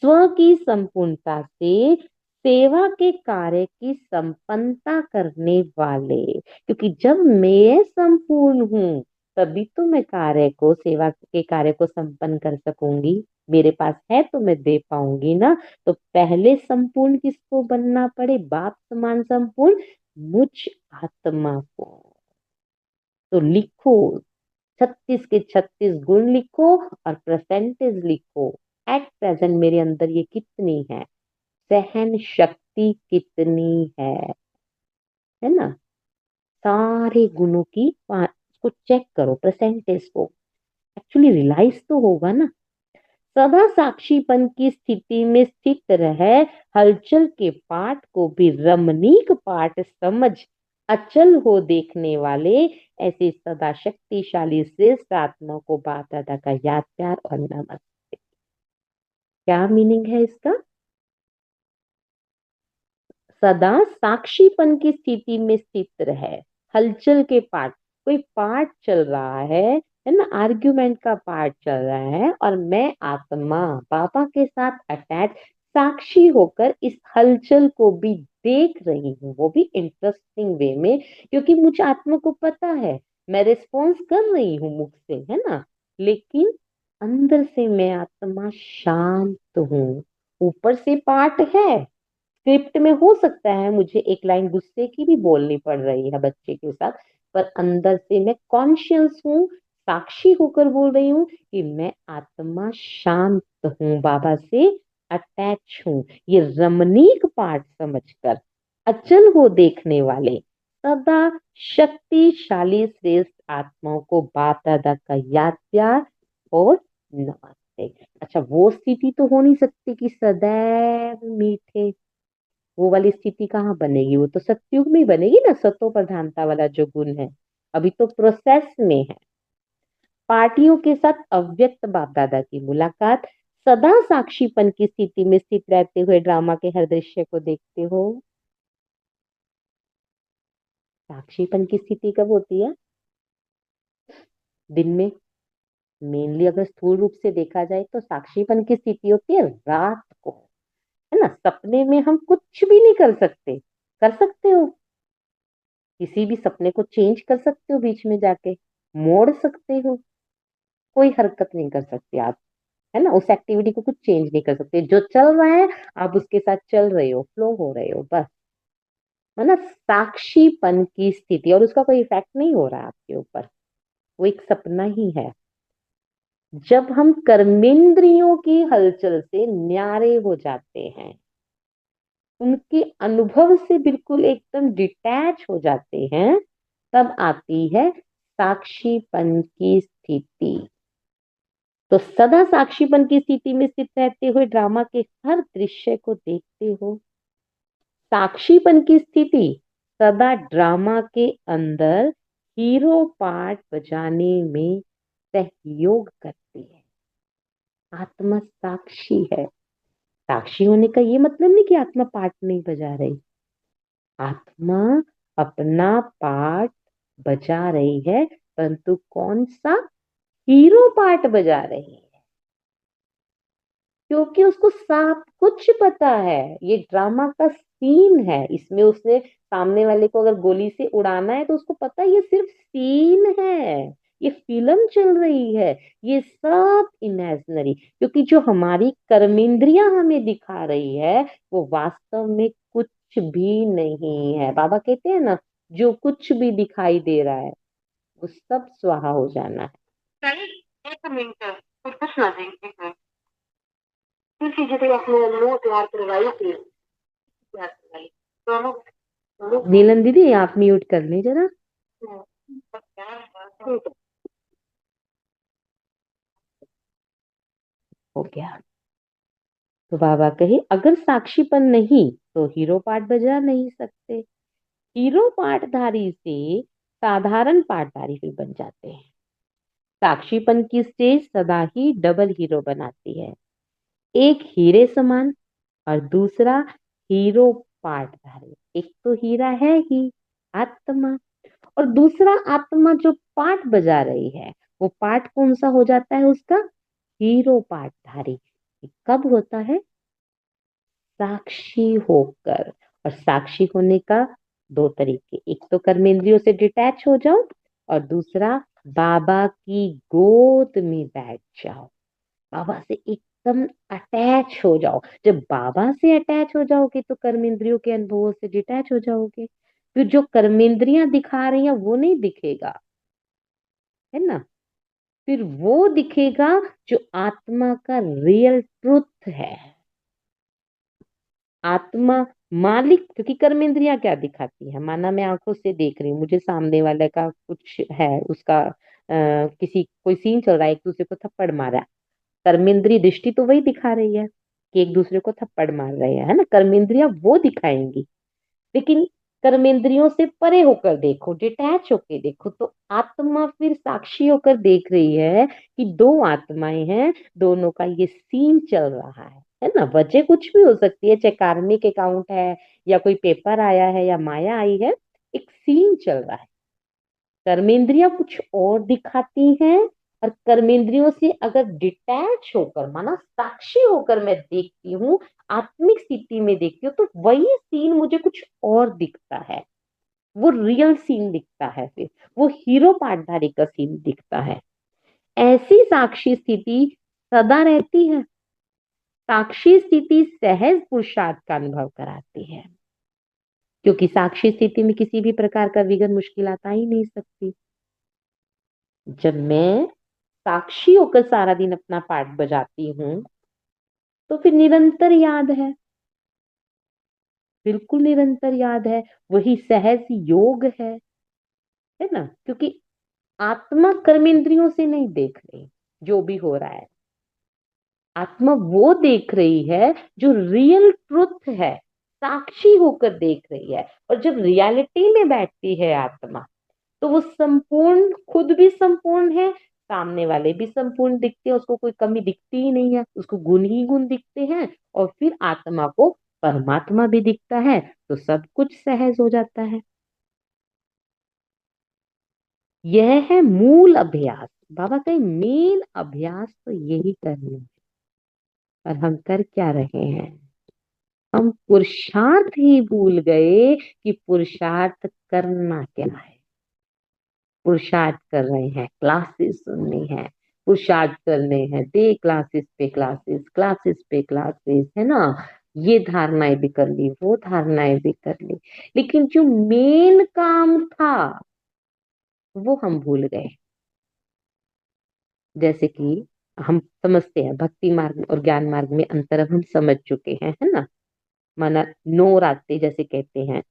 स्व की संपूर्णता से सेवा के कार्य की संपन्नता करने वाले, क्योंकि जब मैं संपूर्ण हूँ तभी तो मैं कार्य को, सेवा के कार्य को संपन्न कर सकूंगी। मेरे पास है तो मैं दे पाऊंगी ना। तो पहले संपूर्ण किसको बनना पड़े? बाप समान संपूर्ण मुझ आत्मा को। तो लिखो, 36 के 36 गुण लिखो और परसेंटेज लिखो। एट प्रेजेंट मेरे अंदर ये कितनी है, सहन शक्ति कितनी है ना। सारे गुणों की उसको चेक करो, परसेंटेज को। एक्चुअली रियलाइज तो होगा ना। सदा साक्षीपन की स्थिति में स्थित रहे, हलचल के पाठ को भी रमणीक पाठ समझ अचल हो देखने वाले, ऐसे सदा शक्तिशाली श्रेष्ठ आत्मा को बाप दादा का याद प्यार और नमस्ते। क्या मीनिंग है इसका? सदा साक्षीपन की स्थिति में स्थित रहे, हलचल के पाठ, कोई पाठ चल रहा है ना, आर्ग्यूमेंट का पाठ चल रहा है, और मैं आत्मा बाबा के साथ अटैच साक्षी होकर इस हलचल को भी देख रही हूँ, वो भी इंटरेस्टिंग वे में। क्योंकि मुझे आत्मा को पता है मैं रिस्पॉन्स कर रही हूँ मुख से, है ना, लेकिन अंदर से मैं आत्मा शांत हूँ। ऊपर से पाठ है, स्क्रिप्ट में हो सकता है मुझे एक लाइन गुस्से की भी बोलनी पड़ रही है बच्चे के साथ, पर अंदर से मैं कॉन्शियस हूँ, साक्षी होकर बोल रही हूँ कि मैं आत्मा शांत हूँ, बाबा से अटैच हूँ। ये रमणीक पाठ समझकर अचल हो देखने वाले सदा शक्तिशाली श्रेष्ठ आत्माओं को बाप दादा का याद प्यार और नमस्ते। अच्छा, वो स्थिति तो हो नहीं सकती कि सदैव मीठे, वो वाली स्थिति कहाँ बनेगी, वो तो सतयुग में ही बनेगी ना, सतो प्रधानता वाला जो गुण है। अभी तो प्रोसेस में है। पार्टियों के साथ अव्यक्त बाप दादा की मुलाकात, सदा साक्षीपन की स्थिति में स्थित रहते हुए ड्रामा के हर दृश्य को देखते हो। साक्षीपन की स्थिति कब होती है? दिन में। मेनली अगर स्थूल रूप से देखा जाए तो साक्षीपन की स्थिति होती है रात को, है ना। सपने में हम कुछ भी नहीं कर सकते। कर सकते हो? किसी भी सपने को चेंज कर सकते हो, बीच में जाके मोड़ सकते हो। कोई हरकत नहीं कर सकते आप, है ना। उस एक्टिविटी को कुछ चेंज नहीं कर सकते, जो चल रहा है आप उसके साथ चल रहे हो, फ्लो हो रहे हो, बस। मतलब साक्षीपन की स्थिति, और उसका कोई इफेक्ट नहीं हो रहा आपके ऊपर, वो एक सपना ही है। जब हम कर्मेंद्रियों की हलचल से न्यारे हो जाते हैं, उनके अनुभव से बिल्कुल एकदम डिटैच हो जाते हैं, तब आती है साक्षीपन की स्थिति। तो सदा साक्षीपन की स्थिति में स्थित रहते हुए ड्रामा के हर दृश्य को देखते हो। साक्षीपन की स्थिति सदा ड्रामा के अंदर हीरो पार्ट बजाने में सहयोग करती है। आत्मा साक्षी है। साक्षी होने का ये मतलब नहीं कि आत्मा पार्ट नहीं बजा रही। आत्मा अपना पार्ट बजा रही है, परंतु कौन सा? हीरो पार्ट बजा रही है, क्योंकि उसको सब कुछ पता है। ये ड्रामा का सीन है, इसमें उसने सामने वाले को अगर गोली से उड़ाना है तो उसको पता है ये सिर्फ सीन है, ये फिल्म चल रही है, ये सब इमेजिनरी। क्योंकि जो हमारी कर्मेंद्रियां हमें दिखा रही है वो वास्तव में कुछ भी नहीं है। बाबा कहते हैं ना, जो कुछ भी दिखाई दे रहा है वो सब स्वाहा हो जाना है। सही। एक मिनट, कुछ पूछना जी, एक मिनट। किसी जगह अपने मुंह तैयार करवाई थी, तैयार करवाई दोनों दोनों। नीलम दीदी आप म्यूट कर लें जरा। ठीक है, हो गया। तो बाबा कहे अगर साक्षीपन नहीं तो हीरो पार्ट बजा नहीं सकते। हीरो पार्टधारी से साधारण पार्टधारी फिर बन जाते हैं। साक्षीपन की स्टेज सदा ही डबल हीरो बनाती है, एक हीरे समान और दूसरा हीरो पार्टधारी। एक तो हीरा है ही आत्मा, और दूसरा आत्मा जो पार्ट बजा रही है, वो पार्ट कौन सा हो जाता है उसका? हीरो पार्टधारी। कब होता है? साक्षी होकर। और साक्षी होने का दो तरीके, एक तो कर्मेंद्रियों से डिटैच हो जाओ, और दूसरा बाबा की गोद में बैठ जाओ, बाबा से एकदम अटैच हो जाओ। जब बाबा से अटैच हो जाओगे तो कर्मेंद्रियों के अनुभवों से डिटैच हो जाओगे, फिर जो कर्मेंद्रियां दिखा रही हैं वो नहीं दिखेगा, है ना। फिर वो दिखेगा जो आत्मा का रियल ट्रुथ है। आत्मा मालिक, क्योंकि कर्मेंद्रियां क्या दिखाती है? माना मैं आंखों से देख रही हूँ, मुझे सामने वाले का कुछ है, उसका किसी कोई सीन चल रहा है, एक दूसरे को थप्पड़ मारा, कर्मेंद्रीय दृष्टि तो वही दिखा रही है कि एक दूसरे को थप्पड़ मार रहे हैं, है ना। कर्मेंद्रियां वो दिखाएंगी, लेकिन कर्मेंद्रियों से परे होकर देखो, डिटैच होकर देखो, तो आत्मा फिर साक्षी होकर देख रही है कि दो आत्माएं हैं, दोनों का ये सीन चल रहा है ना। वजह कुछ भी हो सकती है, चाहे कार्मिक अकाउंट है या कोई पेपर आया है या माया आई है, एक सीन चल रहा है। कर्मेंद्रियां कुछ और दिखाती हैं, और कर्मेंद्रियों से अगर डिटैच होकर, माना साक्षी होकर मैं देखती हूँ, आत्मिक स्थिति में देखती हूँ, तो वही सीन मुझे कुछ और दिखता है। वो रियल सीन दिखता है, फिर वो हीरो पार्टधारी का सीन दिखता है। ऐसी साक्षी स्थिति सदा रहती है। साक्षी स्थिति सहज पुरुषार्थ का अनुभव कराती है, क्योंकि साक्षी स्थिति में किसी भी प्रकार का विघ्न मुश्किल आता ही नहीं सकती। जब मैं साक्षी होकर सारा दिन अपना पाठ बजाती हूँ तो फिर निरंतर याद बिल्कुल निरंतर याद है। वही सहज योग है ना, क्योंकि आत्मा कर्म इंद्रियों से नहीं देख रही जो भी हो रहा है। आत्मा वो देख रही है जो रियल ट्रुथ है, साक्षी होकर देख रही है। और जब रियलिटी में बैठती है आत्मा, तो वो संपूर्ण, खुद भी संपूर्ण है, सामने वाले भी संपूर्ण दिखते हैं, उसको कोई कमी दिखती ही नहीं है, उसको गुण ही गुण दिखते हैं। और फिर आत्मा को परमात्मा भी दिखता है, तो सब कुछ सहज हो जाता है। यह है मूल अभ्यास। बाबा का मेन अभ्यास तो यही करना है। और हम कर क्या रहे हैं? हम पुरुषार्थ ही भूल गए कि पुरुषार्थ करना क्या है। पुरुषार्थ कर रहे हैं, क्लासेस सुननी है, पुरुषार्थ करने हैं, डे क्लासेस पे क्लासेस, क्लासेस पे क्लासेस, है ना। ये धारणाएं भी कर ली, वो धारणाएं भी कर ली, लेकिन जो मेन काम था वो हम भूल गए। जैसे कि हम समझते हैं भक्ति मार्ग और ज्ञान मार्ग में अंतर अब हम समझ चुके हैं, है ना। माना नौराते जैसे कहते हैं।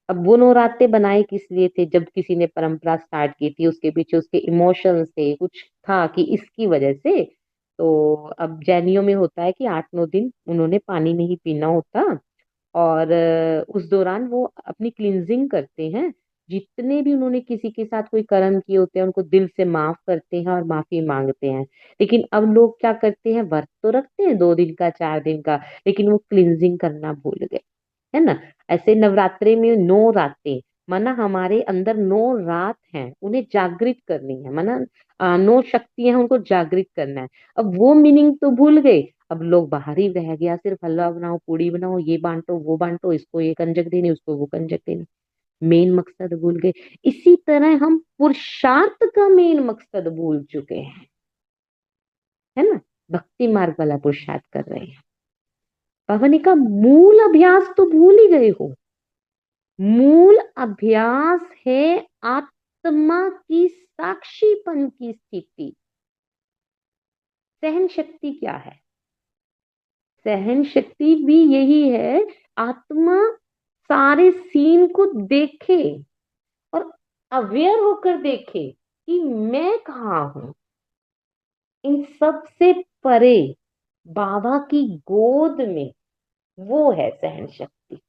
अब वो नौराते बनाए किस लिए थे? जब किसी ने परंपरा स्टार्ट की थी, उसके पीछे उसके इमोशंस थे, कुछ था कि इसकी वजह से। तो अब जैनियों में होता है कि 8-9 दिन उन्होंने पानी नहीं पीना होता। और उस दौरान वो अपनी क्लिनजिंग करते हैं। जितने भी उन्होंने किसी के साथ कोई कर्म किए होते हैं उनको दिल से माफ करते हैं और माफी मांगते हैं। लेकिन अब लोग क्या करते हैं? व्रत तो रखते हैं 2 दिन का, 4 दिन का, लेकिन वो क्लिनजिंग करना भूल गए, है ना। ऐसे नवरात्रि में 9 रातें, माना हमारे अंदर 9 रात हैं, उन्हें जागृत करनी है। माना 9 शक्तियां हैं, उनको जागृत करना है। अब वो मीनिंग तो भूल गए। अब लोग बाहर ही रह गया, सिर्फ हलवा बनाओ, पूड़ी बनाओ, ये बांटो, वो बांटो, इसको ये कंजक देनी, उसको वो कंजक देनी, मेन मकसद भूल गए। इसी तरह हम पुरुषार्थ का मेन मकसद भूल चुके हैं, है ना। भक्ति मार्ग वाला पुरुषार्थ कर रहे हैं। बाबा ने कहा मूल अभ्यास तो भूल ही गए हो। मूल अभ्यास है आत्मा की साक्षीपन की स्थिति। सहन शक्ति क्या है? सहन शक्ति भी यही है, आत्मा सारे सीन को देखे और अवेयर होकर देखे कि मैं कहाँ हूं। इन सब से परे बाबा की गोद में, वो है सहन शक्ति।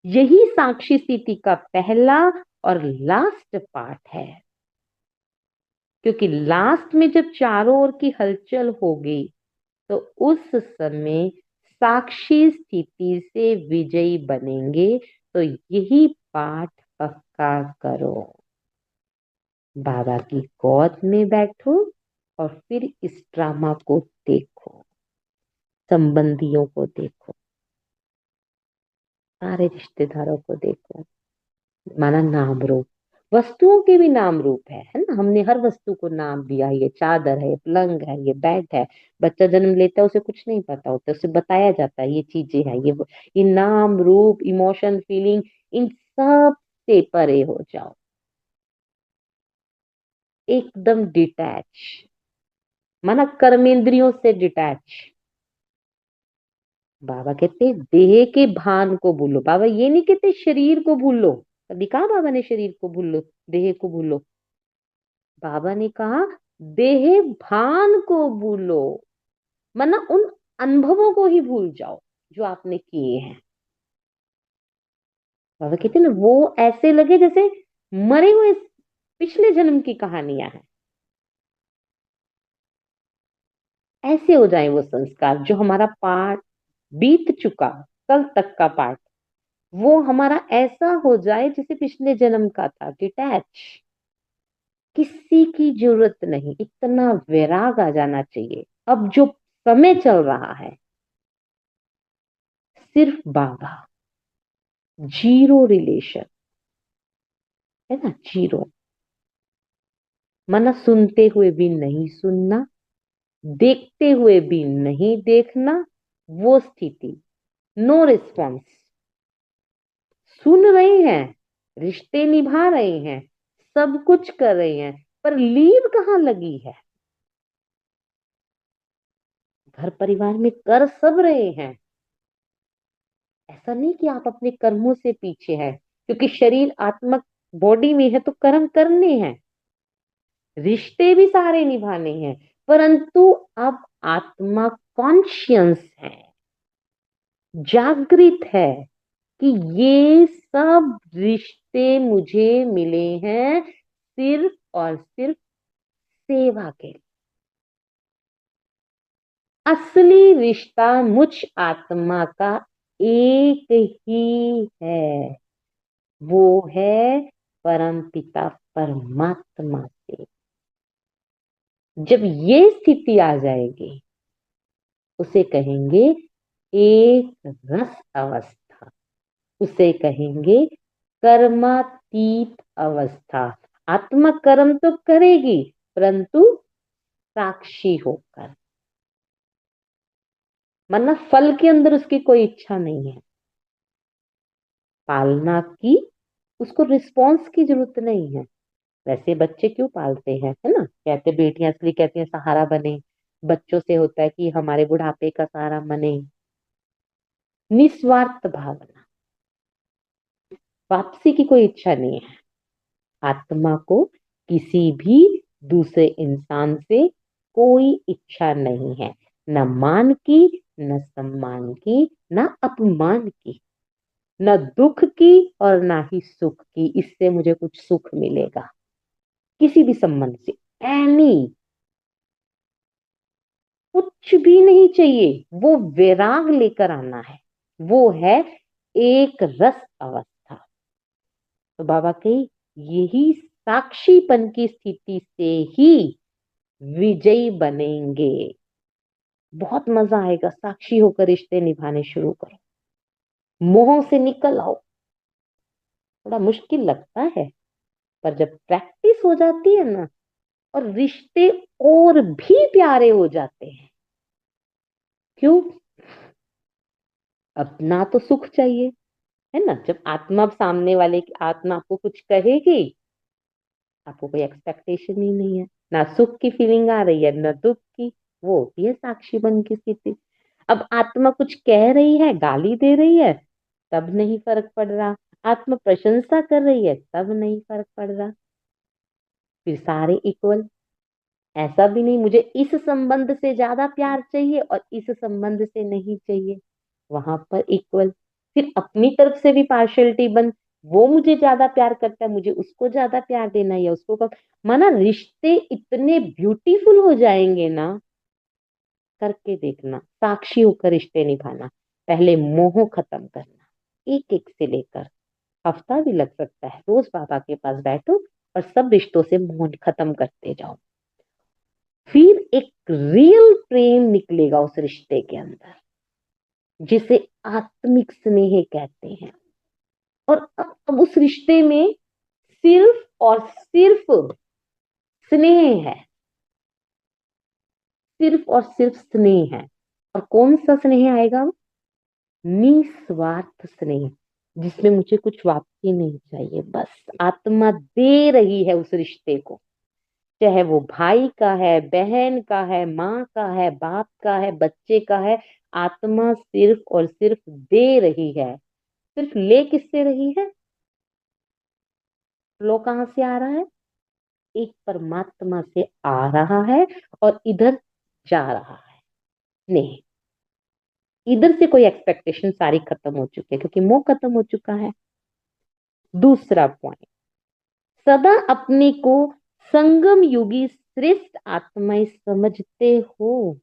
यही साक्षी स्थिति का पहला और लास्ट पार्ट है। क्योंकि लास्ट में जब चारों ओर की हलचल होगी, तो उस समय साक्षी स्थिति से विजयी बनेंगे। तो यही पाठ पक्का करो। बाबा की गोद में बैठो और फिर इस ड्रामा को देखो, संबंधियों को देखो, सारे रिश्तेदारों को देखो। माना नाम रूप, वस्तुओं के भी नाम रूप है ना। हमने हर वस्तु को नाम दिया, ये चादर है, ये पलंग है, ये बेड है। बच्चा जन्म लेता है, उसे कुछ नहीं पता होता, उसे बताया जाता है ये चीजें हैं, ये नाम रूप, इमोशन, फीलिंग, इन सब से परे हो जाओ, एकदम डिटैच। माना कर्मेंद्रियों से डिटैच। बाबा कहते देह के भान को भूलो। बाबा ये नहीं कहते शरीर को भूलो। कभी कहा बाबा ने शरीर को भूलो, देह को भूलो? बाबा ने कहा देह भान को भूलो। माना उन अनुभवों को ही भूल जाओ जो आपने किए हैं। बाबा कहते हैं ना, वो ऐसे लगे जैसे मरे हुए पिछले जन्म की कहानियां हैं। ऐसे हो जाए वो संस्कार, जो हमारा पाठ बीत चुका, कल तक का पाठ, वो हमारा ऐसा हो जाए जैसे पिछले जन्म का था, डिटैच। किसी की जरूरत नहीं, इतना वैराग आ जाना चाहिए। अब जो समय चल रहा है, सिर्फ बाबा, जीरो रिलेशन, है ना, जीरो। माना सुनते हुए भी नहीं सुनना, देखते हुए भी नहीं देखना, वो स्थिति, नो रिस्पॉन्स। सुन रहे हैं, रिश्ते निभा रहे हैं, सब कुछ कर रहे हैं, पर लीव कहाँ लगी है। घर परिवार में कर सब रहे हैं, ऐसा नहीं कि आप अपने कर्मों से पीछे हैं, क्योंकि शरीर आत्मा बॉडी में है तो कर्म करने हैं, रिश्ते भी सारे निभाने हैं, परंतु अब आत्मा कॉन्शियस है, जागृत है कि ये सब रिश्ते मुझे मिले हैं सिर्फ और सिर्फ सेवा के लिए। असली रिश्ता मुझ आत्मा का एक ही है, वो है परम पिता परमात्मा से। जब ये स्थिति आ जाएगी, उसे कहेंगे एक रस अवस्था, उसे कहेंगे कर्मातीत अवस्था। आत्मा कर्म तो करेगी, परंतु साक्षी होकर, मतलब फल के अंदर उसकी कोई इच्छा नहीं है, पालना की उसको रिस्पॉन्स की जरूरत नहीं है। वैसे बच्चे क्यों पालते हैं, है ना, कहते बेटियां इसलिए कहती हैं सहारा बने, बच्चों से होता है कि हमारे बुढ़ापे का सहारा बने, निस्वार्थ भावना, वापसी की कोई इच्छा नहीं है। आत्मा को किसी भी दूसरे इंसान से कोई इच्छा नहीं है, न मान की, न सम्मान की, न अपमान की, न दुख की और ना ही सुख की, इससे मुझे कुछ सुख मिलेगा किसी भी संबंध से, एनी, कुछ भी नहीं चाहिए। वो वैराग लेकर आना है, वो है एक रस अवस्था। तो बाबा कही यही साक्षीपन की स्थिति से ही विजयी बनेंगे। बहुत मजा आएगा, साक्षी होकर रिश्ते निभाने शुरू करो, मोह से निकल आओ। थोड़ा मुश्किल लगता है, पर जब प्रैक्टिस हो जाती है ना, और रिश्ते और भी प्यारे हो जाते हैं। क्यों? अपना तो सुख चाहिए, है ना। जब आत्मा सामने वाले की आत्मा आपको कुछ कहेगी, आपको कोई एक्सपेक्टेशन ही नहीं है, ना सुख की फीलिंग आ रही है ना दुख की, वो होती है साक्षी बन की स्थिति। अब आत्मा कुछ कह रही है, गाली दे रही है, तब नहीं फर्क पड़ रहा, आत्मा प्रशंसा कर रही है तब नहीं फर्क पड़ रहा, फिर सारे इक्वल। ऐसा भी नहीं मुझे इस संबंध से ज्यादा प्यार चाहिए और इस संबंध से नहीं चाहिए, वहां पर इक्वल। फिर अपनी तरफ से भी पार्शियलिटी बन, वो मुझे ज्यादा प्यार करता है, मुझे उसको ज्यादा प्यार देना या उसको कम। माना रिश्ते इतने ब्यूटीफुल हो जाएंगे ना, करके देखना, साक्षी होकर रिश्ते निभाना। पहले मोह खत्म करना, एक एक से लेकर, हफ्ता भी लग सकता है, रोज बाबा के पास बैठो और सब रिश्तों से मोह खत्म करते जाओ। फिर एक रियल प्रेम निकलेगा उस रिश्ते के अंदर, जिसे आत्मिक स्नेह कहते हैं। और अब उस रिश्ते में सिर्फ और सिर्फ स्नेह है, सिर्फ और सिर्फ स्नेह है। और कौन सा स्नेह आएगा? निस्वार्थ स्नेह, जिसमें मुझे कुछ वापसी नहीं चाहिए, बस आत्मा दे रही है उस रिश्ते को, चाहे वो भाई का है, बहन का है, माँ का है, बाप का है, बच्चे का है। आत्मा सिर्फ और सिर्फ दे रही है। सिर्फ ले किससे रही है? फ्लो कहाँ से आ रहा है? एक परमात्मा से आ रहा है और इधर जा रहा है। नहीं, इधर से कोई एक्सपेक्टेशन सारी खत्म हो चुकी है, क्योंकि मोह खत्म हो चुका है। दूसरा पॉइंट, सदा अपने को संगम युगी श्रेष्ठ आत्माएं समझते हो।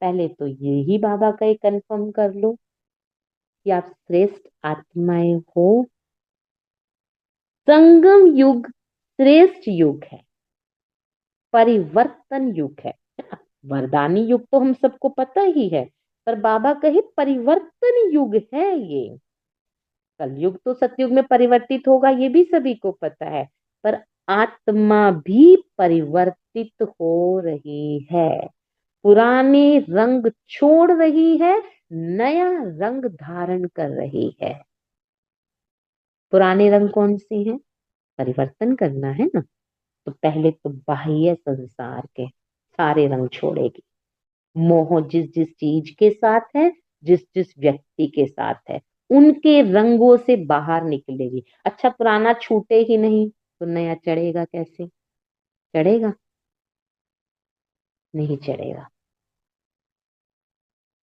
पहले तो यही बाबा का ही कंफर्म कर लो कि आप श्रेष्ठ आत्माएं हो। संगम युग श्रेष्ठ युग है, परिवर्तन युग है। वरदानी युग तो हम सबको पता ही है, पर बाबा कहे परिवर्तन युग है ये। कलयुग तो सतयुग में परिवर्तित होगा, ये भी सभी को पता है, पर आत्मा भी परिवर्तित हो रही है, पुराने रंग छोड़ रही है, नया रंग धारण कर रही है। पुराने रंग कौन से हैं? परिवर्तन करना है ना, तो पहले तो बाह्य संसार के सारे रंग छोड़ेगी। मोह जिस जिस चीज के साथ है, जिस जिस व्यक्ति के साथ है, उनके रंगों से बाहर निकलेगी। अच्छा, पुराना छूटे ही नहीं तो नया चढ़ेगा कैसे? चढ़ेगा? नहीं चढ़ेगा।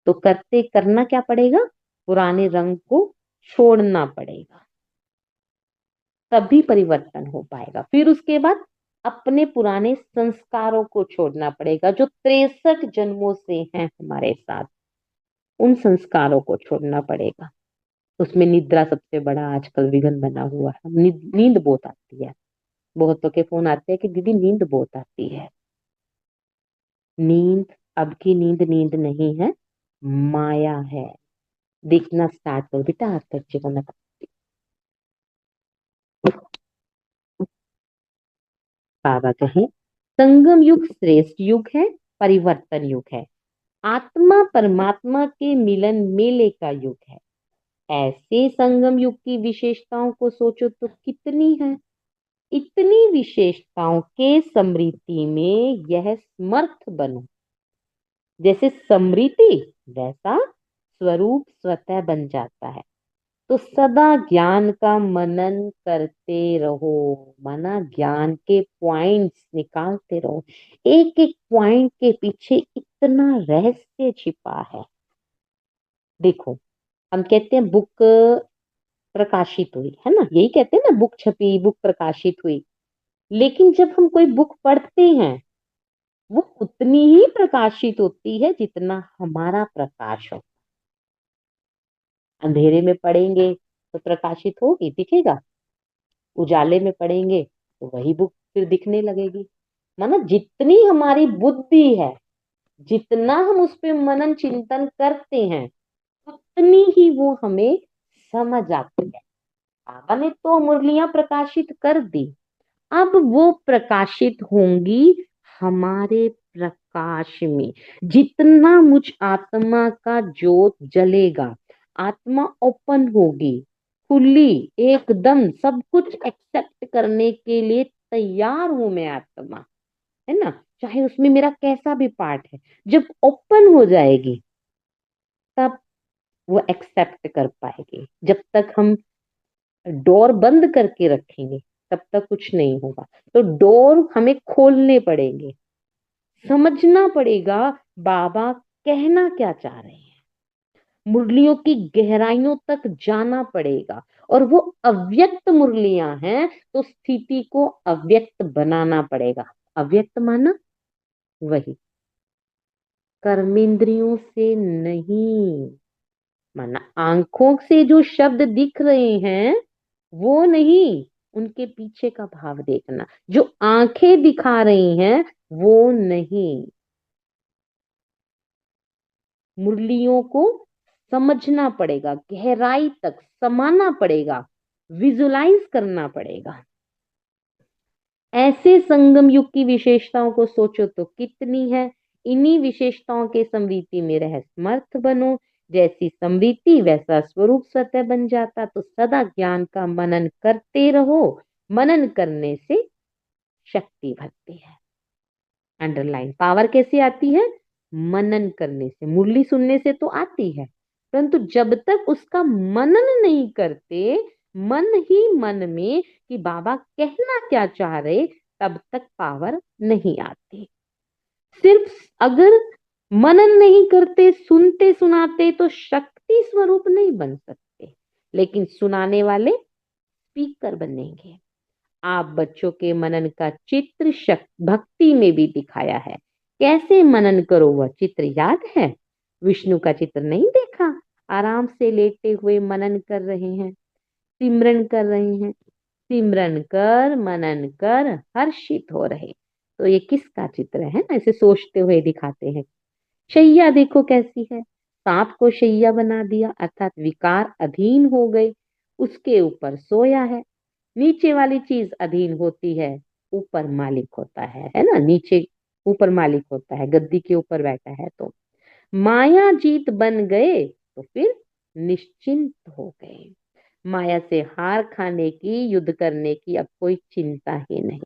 तो करना क्या पड़ेगा? पुराने रंग को छोड़ना पड़ेगा, तभी परिवर्तन हो पाएगा। फिर उसके बाद अपने पुराने संस्कारों को छोड़ना पड़ेगा, जो 63 जन्मों से हैं हमारे साथ, उन संस्कारों को छोड़ना पड़ेगा। उसमें निद्रा सबसे बड़ा आजकल विघन बना हुआ है। नींद बहुत आती है, बहुतों के फोन आते हैं कि दीदी नींद बहुत आती है। नींद, अब की नींद नींद नहीं है, माया है। देखना स्टार्ट करो बेटा, आज बच्चे को मैं बाबा कहे, संगम युग श्रेष्ठ युग है, परिवर्तन युग है, आत्मा परमात्मा के मिलन मेले का युग है। ऐसे संगम युग की विशेषताओं को सोचो तो कितनी है। इतनी विशेषताओं के समृद्धि में यह समर्थ बनो। जैसे समृद्धि, वैसा स्वरूप स्वतः बन जाता है। तो सदा ज्ञान का मनन करते रहो, माना ज्ञान के पॉइंट्स निकालते रहो। एक एक पॉइंट के पीछे इतना रहस्य छिपा है। देखो, हम कहते हैं बुक प्रकाशित हुई है ना, यही कहते हैं ना, बुक छपी, बुक प्रकाशित हुई। लेकिन जब हम कोई बुक पढ़ते हैं, वो उतनी ही प्रकाशित होती है जितना हमारा प्रकाश हो। अंधेरे में पढ़ेंगे तो प्रकाशित होगी, दिखेगा। उजाले में पढ़ेंगे तो वही बुक फिर दिखने लगेगी। माना जितनी हमारी बुद्धि है, जितना हम उस पे मनन चिंतन करते हैं, उतनी ही वो हमें समझ आती है। बाबा ने तो मुरलियां प्रकाशित कर दी, अब वो प्रकाशित होंगी हमारे प्रकाश में। जितना मुझ आत्मा का ज्योत जलेगा, आत्मा ओपन होगी, खुली, एकदम सब कुछ एक्सेप्ट करने के लिए तैयार हूं मैं आत्मा, है ना। चाहे उसमें मेरा कैसा भी पार्ट है, जब ओपन हो जाएगी तब वो एक्सेप्ट कर पाएगी। जब तक हम डोर बंद करके रखेंगे तब तक कुछ नहीं होगा। तो डोर हमें खोलने पड़ेंगे, समझना पड़ेगा बाबा कहना क्या चाह रहे हैं, मुरलियों की गहराइयों तक जाना पड़ेगा। और वो अव्यक्त मुरलियां हैं, तो स्थिति को अव्यक्त बनाना पड़ेगा। अव्यक्त माना वही, कर्मेंद्रियों से नहीं। माना आंखों से जो शब्द दिख रहे हैं वो नहीं, उनके पीछे का भाव देखना। जो आंखें दिखा रही हैं वो नहीं, मुरलियों को समझना पड़ेगा, गहराई तक समाना पड़ेगा, विजुलाइज करना पड़ेगा। ऐसे संगम युग की विशेषताओं को सोचो तो कितनी है। इन्हीं विशेषताओं के समृद्धि में रह समर्थ बनो। जैसी समृद्धि वैसा स्वरूप स्वतः बन जाता। तो सदा ज्ञान का मनन करते रहो, मनन करने से शक्ति भरती है। अंडरलाइन, पावर कैसे आती है? मनन करने से। मुरली सुनने से तो आती है, परंतु जब तक उसका मनन नहीं करते, मन ही मन में कि बाबा कहना क्या चाह रहे, तब तक पावर नहीं आती। सिर्फ अगर मनन नहीं करते, सुनते सुनाते, तो शक्ति स्वरूप नहीं बन सकते, लेकिन सुनाने वाले स्पीकर बनेंगे। आप बच्चों के मनन का चित्र भक्ति में भी दिखाया है। कैसे मनन करो, वह चित्र याद है? विष्णु का चित्र नहीं देखा? आराम से लेटे हुए मनन कर रहे हैं, सिमरन कर रहे हैं, सिमरन कर मनन कर हर्षित हो रहे। तो ये किसका चित्र है ना, इसे सोचते हुए दिखाते हैं। शैया देखो कैसी है, सांप को शैया बना दिया, अर्थात विकार अधीन हो गए। उसके ऊपर सोया है। नीचे वाली चीज अधीन होती है, ऊपर मालिक होता है ना। नीचे ऊपर मालिक होता है, गद्दी के ऊपर बैठा है। तो माया जीत बन गए तो फिर निश्चिंत हो गए। माया से हार खाने की, युद्ध करने की अब कोई चिंता ही नहीं।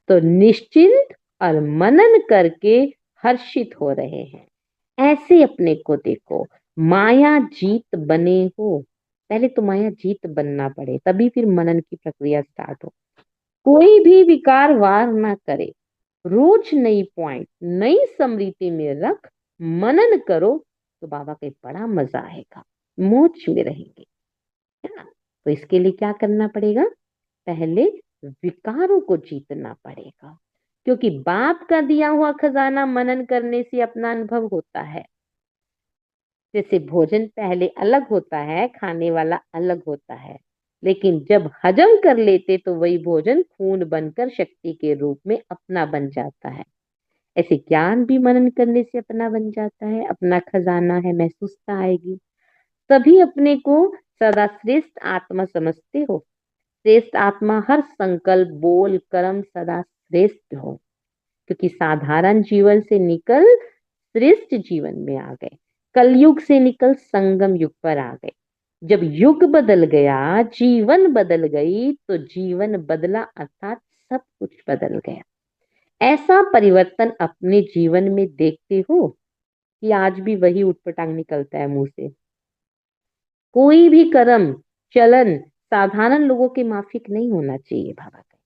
तो निश्चिंत और मनन करके हर्षित हो रहे हैं। ऐसे अपने को देखो, माया जीत बने हो। पहले तो माया जीत बनना पड़े, तभी फिर मनन की प्रक्रिया स्टार्ट हो। कोई भी विकार वार ना करे, रोज नई पॉइंट नई स्मृति में रख मनन करो, तो बाबा के बड़ा मजा आएगा, मोक्ष में रहेंगे, है ना। तो इसके लिए क्या करना पड़ेगा? पहले विकारों को जीतना पड़ेगा, क्योंकि बाप का दिया हुआ खजाना मनन करने से अपना अनुभव होता है। जैसे भोजन पहले अलग होता है, खाने वाला अलग होता है, लेकिन जब हजम कर लेते तो वही भोजन खून बनकर शक्ति के रूप में अपना बन जाता है। ऐसे ज्ञान भी मनन करने से अपना बन जाता है, अपना खजाना है, महसूसता आएगी। तभी अपने को सदा श्रेष्ठ आत्मा समझते हो। श्रेष्ठ आत्मा हर संकल्प बोल कर्म सदा श्रेष्ठ हो, क्योंकि साधारण जीवन से निकल श्रेष्ठ जीवन में आ गए। कलयुग से निकल संगम युग पर आ गए। जब युग बदल गया, जीवन बदल गई, तो जीवन बदला अर्थात सब कुछ बदल गया। ऐसा परिवर्तन अपने जीवन में देखते हो कि आज भी वही उटपटांग निकलता है मुंह से। कोई भी कर्म चलन साधारण लोगों के माफिक नहीं होना चाहिए बाबा का।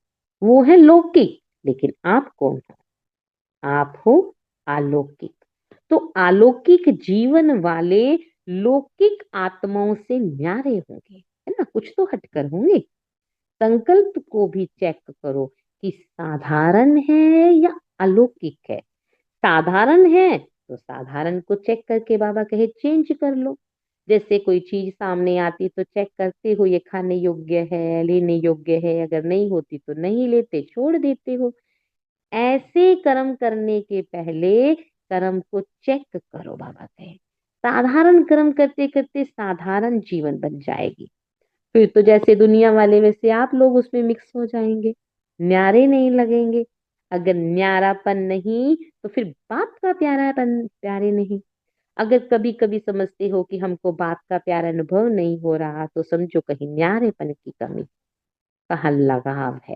वो है लौकिक, लेकिन आप कौन हो? आप हो अलौकिक। तो अलौकिक जीवन वाले लौकिक आत्माओं से न्यारे होंगे, है ना, कुछ तो हटकर होंगे। संकल्प को भी चेक करो कि साधारण है या अलौकिक है। साधारण है तो साधारण को चेक करके बाबा कहे चेंज कर लो। जैसे कोई चीज सामने आती तो चेक करते हो, ये खाने योग्य है, लेने योग्य है, अगर नहीं होती तो नहीं लेते, छोड़ देते हो। ऐसे कर्म करने के पहले कर्म को चेक करो, बाबा कहे। साधारण कर्म करते करते साधारण जीवन बन जाएगी। फिर तो जैसे दुनिया वाले वैसे आप लोग उसमें मिक्स हो जाएंगे, न्यारे नहीं लगेंगे। अगर न्यारापन नहीं तो फिर बाप का प्यारापन प्यारे नहीं। अगर कभी कभी समझते हो कि हमको बाप का प्यारा अनुभव नहीं हो रहा, तो समझो कहीं न्यारेपन की कमी का लगाव है।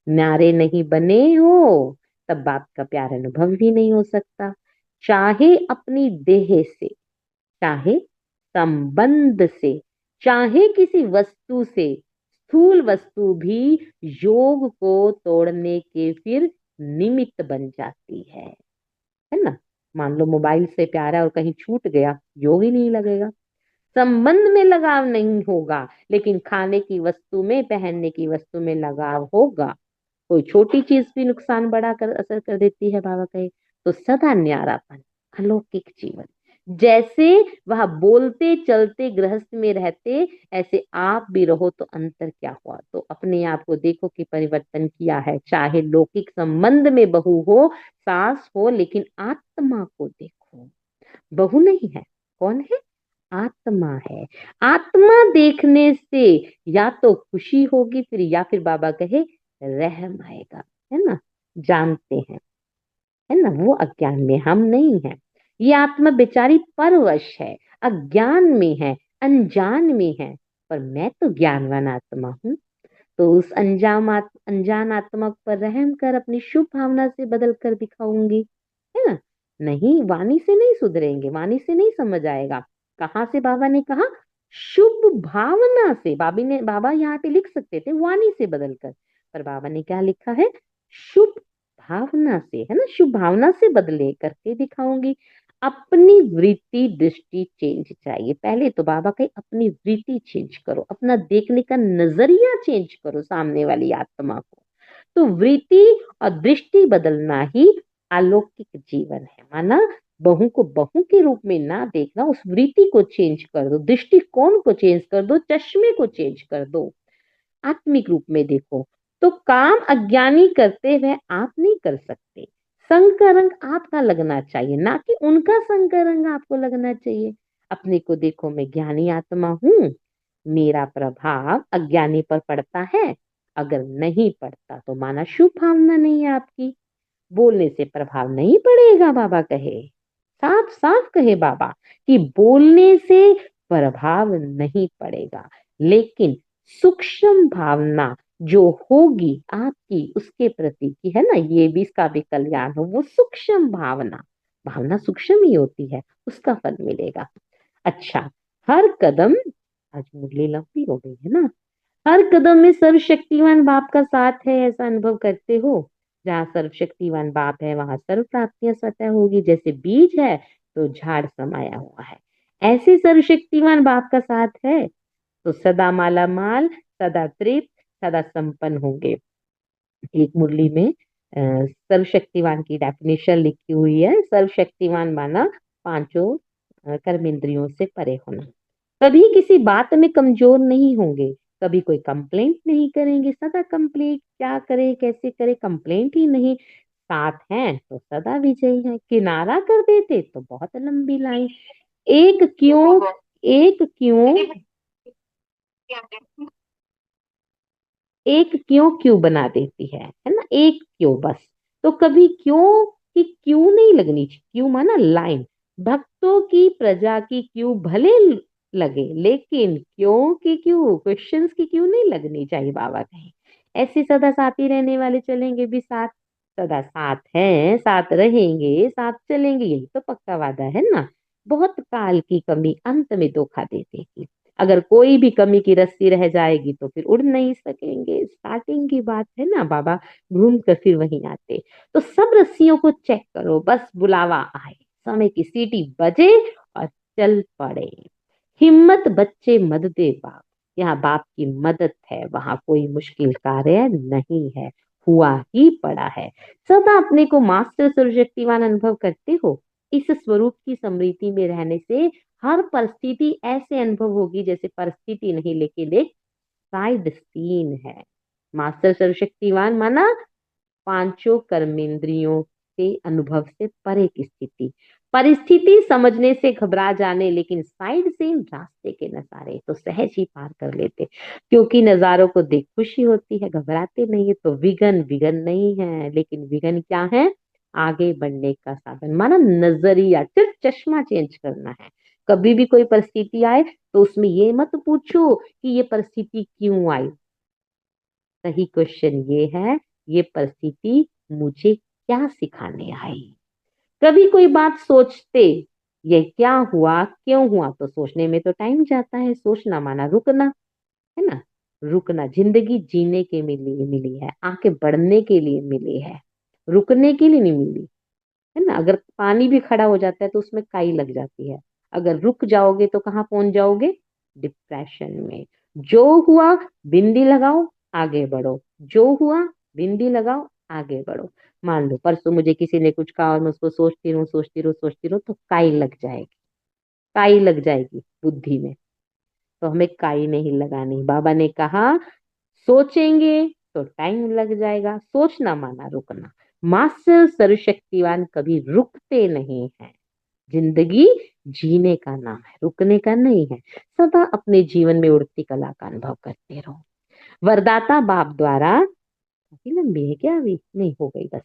न्यारे नहीं बने हो तब बाप का प्यार अनुभव भी नहीं हो सकता। चाहे अपनी देह से, चाहे संबंध से, चाहे किसी वस्तु से, स्थूल वस्तु भी योग को तोड़ने के फिर निमित्त बन जाती है ना। मान लो मोबाइल से प्यार है और कहीं छूट गया, योग ही नहीं लगेगा। संबंध में लगाव नहीं होगा, लेकिन खाने की वस्तु में, पहनने की वस्तु में लगाव होगा। कोई छोटी चीज भी नुकसान बड़ा कर असर कर देती है, बाबा कहे। तो सदा न्यारापन, अलौकिक जीवन। जैसे वह बोलते चलते गृहस्थ में रहते, ऐसे आप भी रहो। तो अंतर क्या हुआ? तो अपने आप को देखो कि परिवर्तन किया है। चाहे लौकिक संबंध में बहू हो, सास हो, लेकिन आत्मा को देखो। बहू नहीं है, कौन है? आत्मा है। आत्मा देखने से या तो खुशी होगी, फिर या फिर बाबा कहे रहम आएगा, है ना। जानते हैं, है ना, वो अज्ञान में, हम नहीं है। ये आत्मा बेचारी परवश है, अज्ञान में है, अनजान में है। पर मैं तो ज्ञानवान आत्मा हूँ। तो उस अनजान आत्मा पर रहम कर अपनी शुभ भावना से बदल कर दिखाऊंगी, है ना। नहीं, वाणी से नहीं सुधरेंगे, वाणी से नहीं समझ आएगा। कहाँ से बाबा ने कहा? शुभ भावना से। बाबा यहाँ पे लिख सकते थे वाणी से बदल कर, पर बाबा ने क्या लिखा है? शुभ भावना से, है ना। शुभ भावना से बदले करके दिखाऊंगी। अपनी वृत्ति दृष्टि चेंज चाहिए। पहले तो बाबा कहे अपनी वृत्ति चेंज करो, अपना देखने का नजरिया चेंज करो सामने वाली आत्मा को। तो वृत्ति और दृष्टि बदलना ही अलौकिक जीवन है। माना बहू को बहू के रूप में ना देखना, उस वृत्ति को चेंज कर दो, दृष्टिकोण को चेंज कर दो, चश्मे को चेंज कर दो, आत्मिक रूप में देखो। तो काम अज्ञानी करते हुए आप नहीं कर सकते। संग का रंग आपका लगना चाहिए, ना कि उनका संग का रंग आपको लगना चाहिए। अपने को देखो, मैं ज्ञानी आत्मा हूँ, मेरा प्रभाव अज्ञानी पर पड़ता है, अगर नहीं पड़ता तो माना शुभ भावना नहीं है आपकी। बोलने से प्रभाव नहीं पड़ेगा, बाबा कहे, साफ साफ कहे बाबा कि बोलने से प्रभाव नहीं पड़ेगा, लेकिन सूक्ष्म भावना जो होगी आपकी उसके प्रति की है ना, ये भी इसका भी कल्याण हो, वो सूक्ष्म भावना, भावना सूक्ष्म ही होती है, उसका फल मिलेगा। अच्छा, हर कदम, आज मुरली लंबी हो गई है ना, हर कदम में सर्वशक्तिमान बाप का साथ है, ऐसा अनुभव करते हो। जहाँ सर्वशक्तिमान बाप है वहां सर्व प्राप्तियां स्वतः होगी। जैसे बीज है तो झाड़ समाया हुआ है, ऐसे सर्वशक्तिमान बाप का साथ है तो सदा माला माल, सदा तृप्त, सदा संपन्न होंगे। एक मुरली में सर्वशक्तिवान की डेफिनेशन लिखी हुई है। सर्वशक्तिवान माना पांचों कर्मेंद्रियों से परे होना। कभी किसी बात में कमजोर नहीं होंगे, कभी कोई कंप्लेंट नहीं करेंगे, सदा कंप्लेंट, क्या करें कैसे करें, कंप्लेंट ही नहीं। साथ हैं तो सदा विजयी है, किनारा कर देते तो बहुत लंबी लाइन। एक क्यों, एक क्यों, एक क्यों क्यों बना देती है ना, एक क्यों बस। तो कभी क्यों की क्यों नहीं लगनी चाहिए, क्यों माना लाइन। भक्तों की प्रजा की क्यों भले लगे, लेकिन क्यों की क्यों, क्वेश्चंस की क्यों नहीं लगनी चाहिए, बाबा कहें। ऐसे सदा साथी रहने वाले चलेंगे भी साथ, सदा साथ हैं, साथ रहेंगे, साथ चलेंगे, यही तो पक्का वादा है ना। बहुत काल की कमी अंत में धोखा दे देगी। अगर कोई भी कमी की रस्सी रह जाएगी तो फिर उड़ नहीं सकेंगे, स्टार्टिंग की बात है ना बाबा, घूम कर फिर वहीं आते। तो सब रस्सियों को चेक करो, बस बुलावा आए, समय की सीटी बजे और चल पड़े। हिम्मत बच्चे मत दे बाप, यहाँ बाप की मदद है, वहां कोई मुश्किल कार्य नहीं है, हुआ ही पड़ा है। सदा अपने को मास्टर सर्वशक्तिवान अनुभव करते हो। इस स्वरूप की समृद्धि में रहने से हर परिस्थिति ऐसे अनुभव होगी जैसे परिस्थिति नहीं, लेकिन एक साइड सीन है। मास्टर सर्वशक्तिवान माना पांचों कर्मेंद्रियों के अनुभव से परे की स्थिति। परिस्थिति समझने से घबरा जाने, लेकिन साइड सीन रास्ते के नजारे तो सहज ही पार कर लेते। क्योंकि नजारों को देख खुशी होती है, घबराते नहीं है। तो विघन विघन नहीं है, लेकिन विघन क्या है, आगे बढ़ने का साधन। माना नजरिया, सिर्फ चश्मा चेंज करना है। कभी भी कोई परिस्थिति आए तो उसमें ये मत पूछो कि ये परिस्थिति क्यों आई। सही क्वेश्चन ये है, ये परिस्थिति मुझे क्या सिखाने आई। कभी कोई बात सोचते, ये क्या हुआ क्यों हुआ, तो सोचने में तो टाइम जाता है। सोचना माना रुकना, है ना। रुकना, जिंदगी जीने के लिए मिली है, आगे बढ़ने के लिए मिली है, रुकने के लिए नहीं मिली, है ना। अगर पानी भी खड़ा हो जाता है तो उसमें काई लग जाती है। अगर रुक जाओगे तो कहाँ पहुंच जाओगे, डिप्रेशन में। जो हुआ बिंदी लगाओ, आगे बढ़ो। जो हुआ बिंदी लगाओ, आगे बढ़ो। मान लो परसों मुझे किसी ने कुछ कहा और मैं उसको सोचती रहूं सोचती रहूं सोचती रहूं, तो काई लग जाएगी, काई लग जाएगी बुद्धि में। तो हमें काई नहीं लगानी। बाबा ने कहा सोचेंगे तो टाइम लग जाएगा। सोचना माना रुकना। मास्टर सर्वशक्तिवान कभी रुकते नहीं है। जिंदगी जीने का नाम है, रुकने का नहीं है। सदा अपने जीवन में उड़ती कला का अनुभव करते रहो। वरदाता बाप द्वारा, काफी लंबी है क्या, अभी नहीं हो गई बस।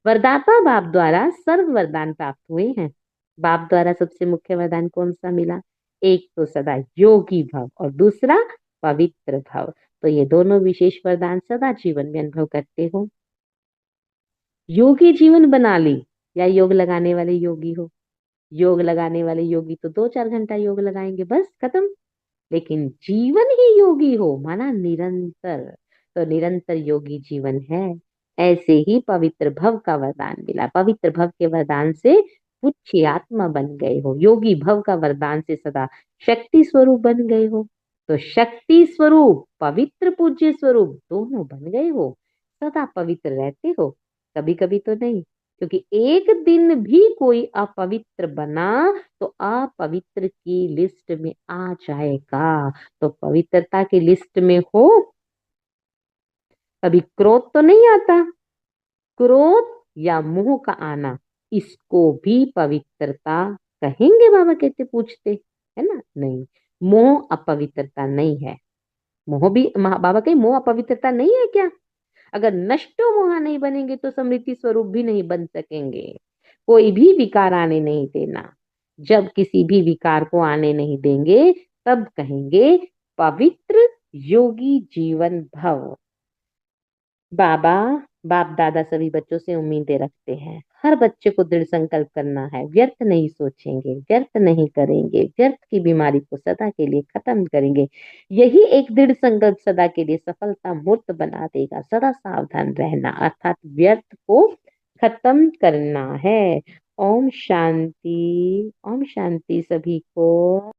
वरदाता बाप द्वारा सर्व वरदान प्राप्त हुए हैं। बाप द्वारा सबसे मुख्य वरदान कौन सा मिला, एक तो सदा योगी भव और दूसरा पवित्र भव। तो ये दोनों विशेष वरदान सदा जीवन में अनुभव करते हो। योगी जीवन बना ली, या योग लगाने वाले योगी हो। योग लगाने वाले योगी तो 2-4 घंटा योग लगाएंगे, बस खत्म। लेकिन जीवन ही योगी हो माना निरंतर, तो निरंतर योगी जीवन है। ऐसे ही पवित्र भव का वरदान मिला। पवित्र भव के वरदान से उच्च आत्मा बन गए हो। योगी भव का वरदान से सदा शक्ति स्वरूप बन गए हो। तो शक्ति स्वरूप पवित्र पूज्य स्वरूप दोनों बन गए हो। सदा पवित्र रहते हो, कभी कभी तो नहीं। क्योंकि एक दिन भी कोई अपवित्र बना तो अपवित्र की लिस्ट में आ जाएगा। तो पवित्रता की लिस्ट में हो, कभी क्रोध तो नहीं आता। क्रोध या मोह का आना, इसको भी पवित्रता कहेंगे, बाबा कहते पूछते, है ना, नहीं। मोह अपवित्रता नहीं है। मोह भी बाबा कही मोह अपवित्रता नहीं है क्या? अगर नष्टो मोह नहीं बनेंगे तो समृद्धि स्वरूप भी नहीं बन सकेंगे। कोई भी विकार आने नहीं देना। जब किसी भी विकार को आने नहीं देंगे तब कहेंगे पवित्र योगी जीवन भव। बाबा बाप दादा सभी बच्चों से उम्मीदें रखते हैं। हर बच्चे को दृढ़ संकल्प करना है, व्यर्थ नहीं सोचेंगे, व्यर्थ नहीं करेंगे, व्यर्थ की बीमारी को सदा के लिए खत्म करेंगे। यही एक दृढ़ संकल्प सदा के लिए सफलता मूर्त बना देगा। सदा सावधान रहना अर्थात व्यर्थ को खत्म करना है। ओम शांति, ओम शांति सभी को।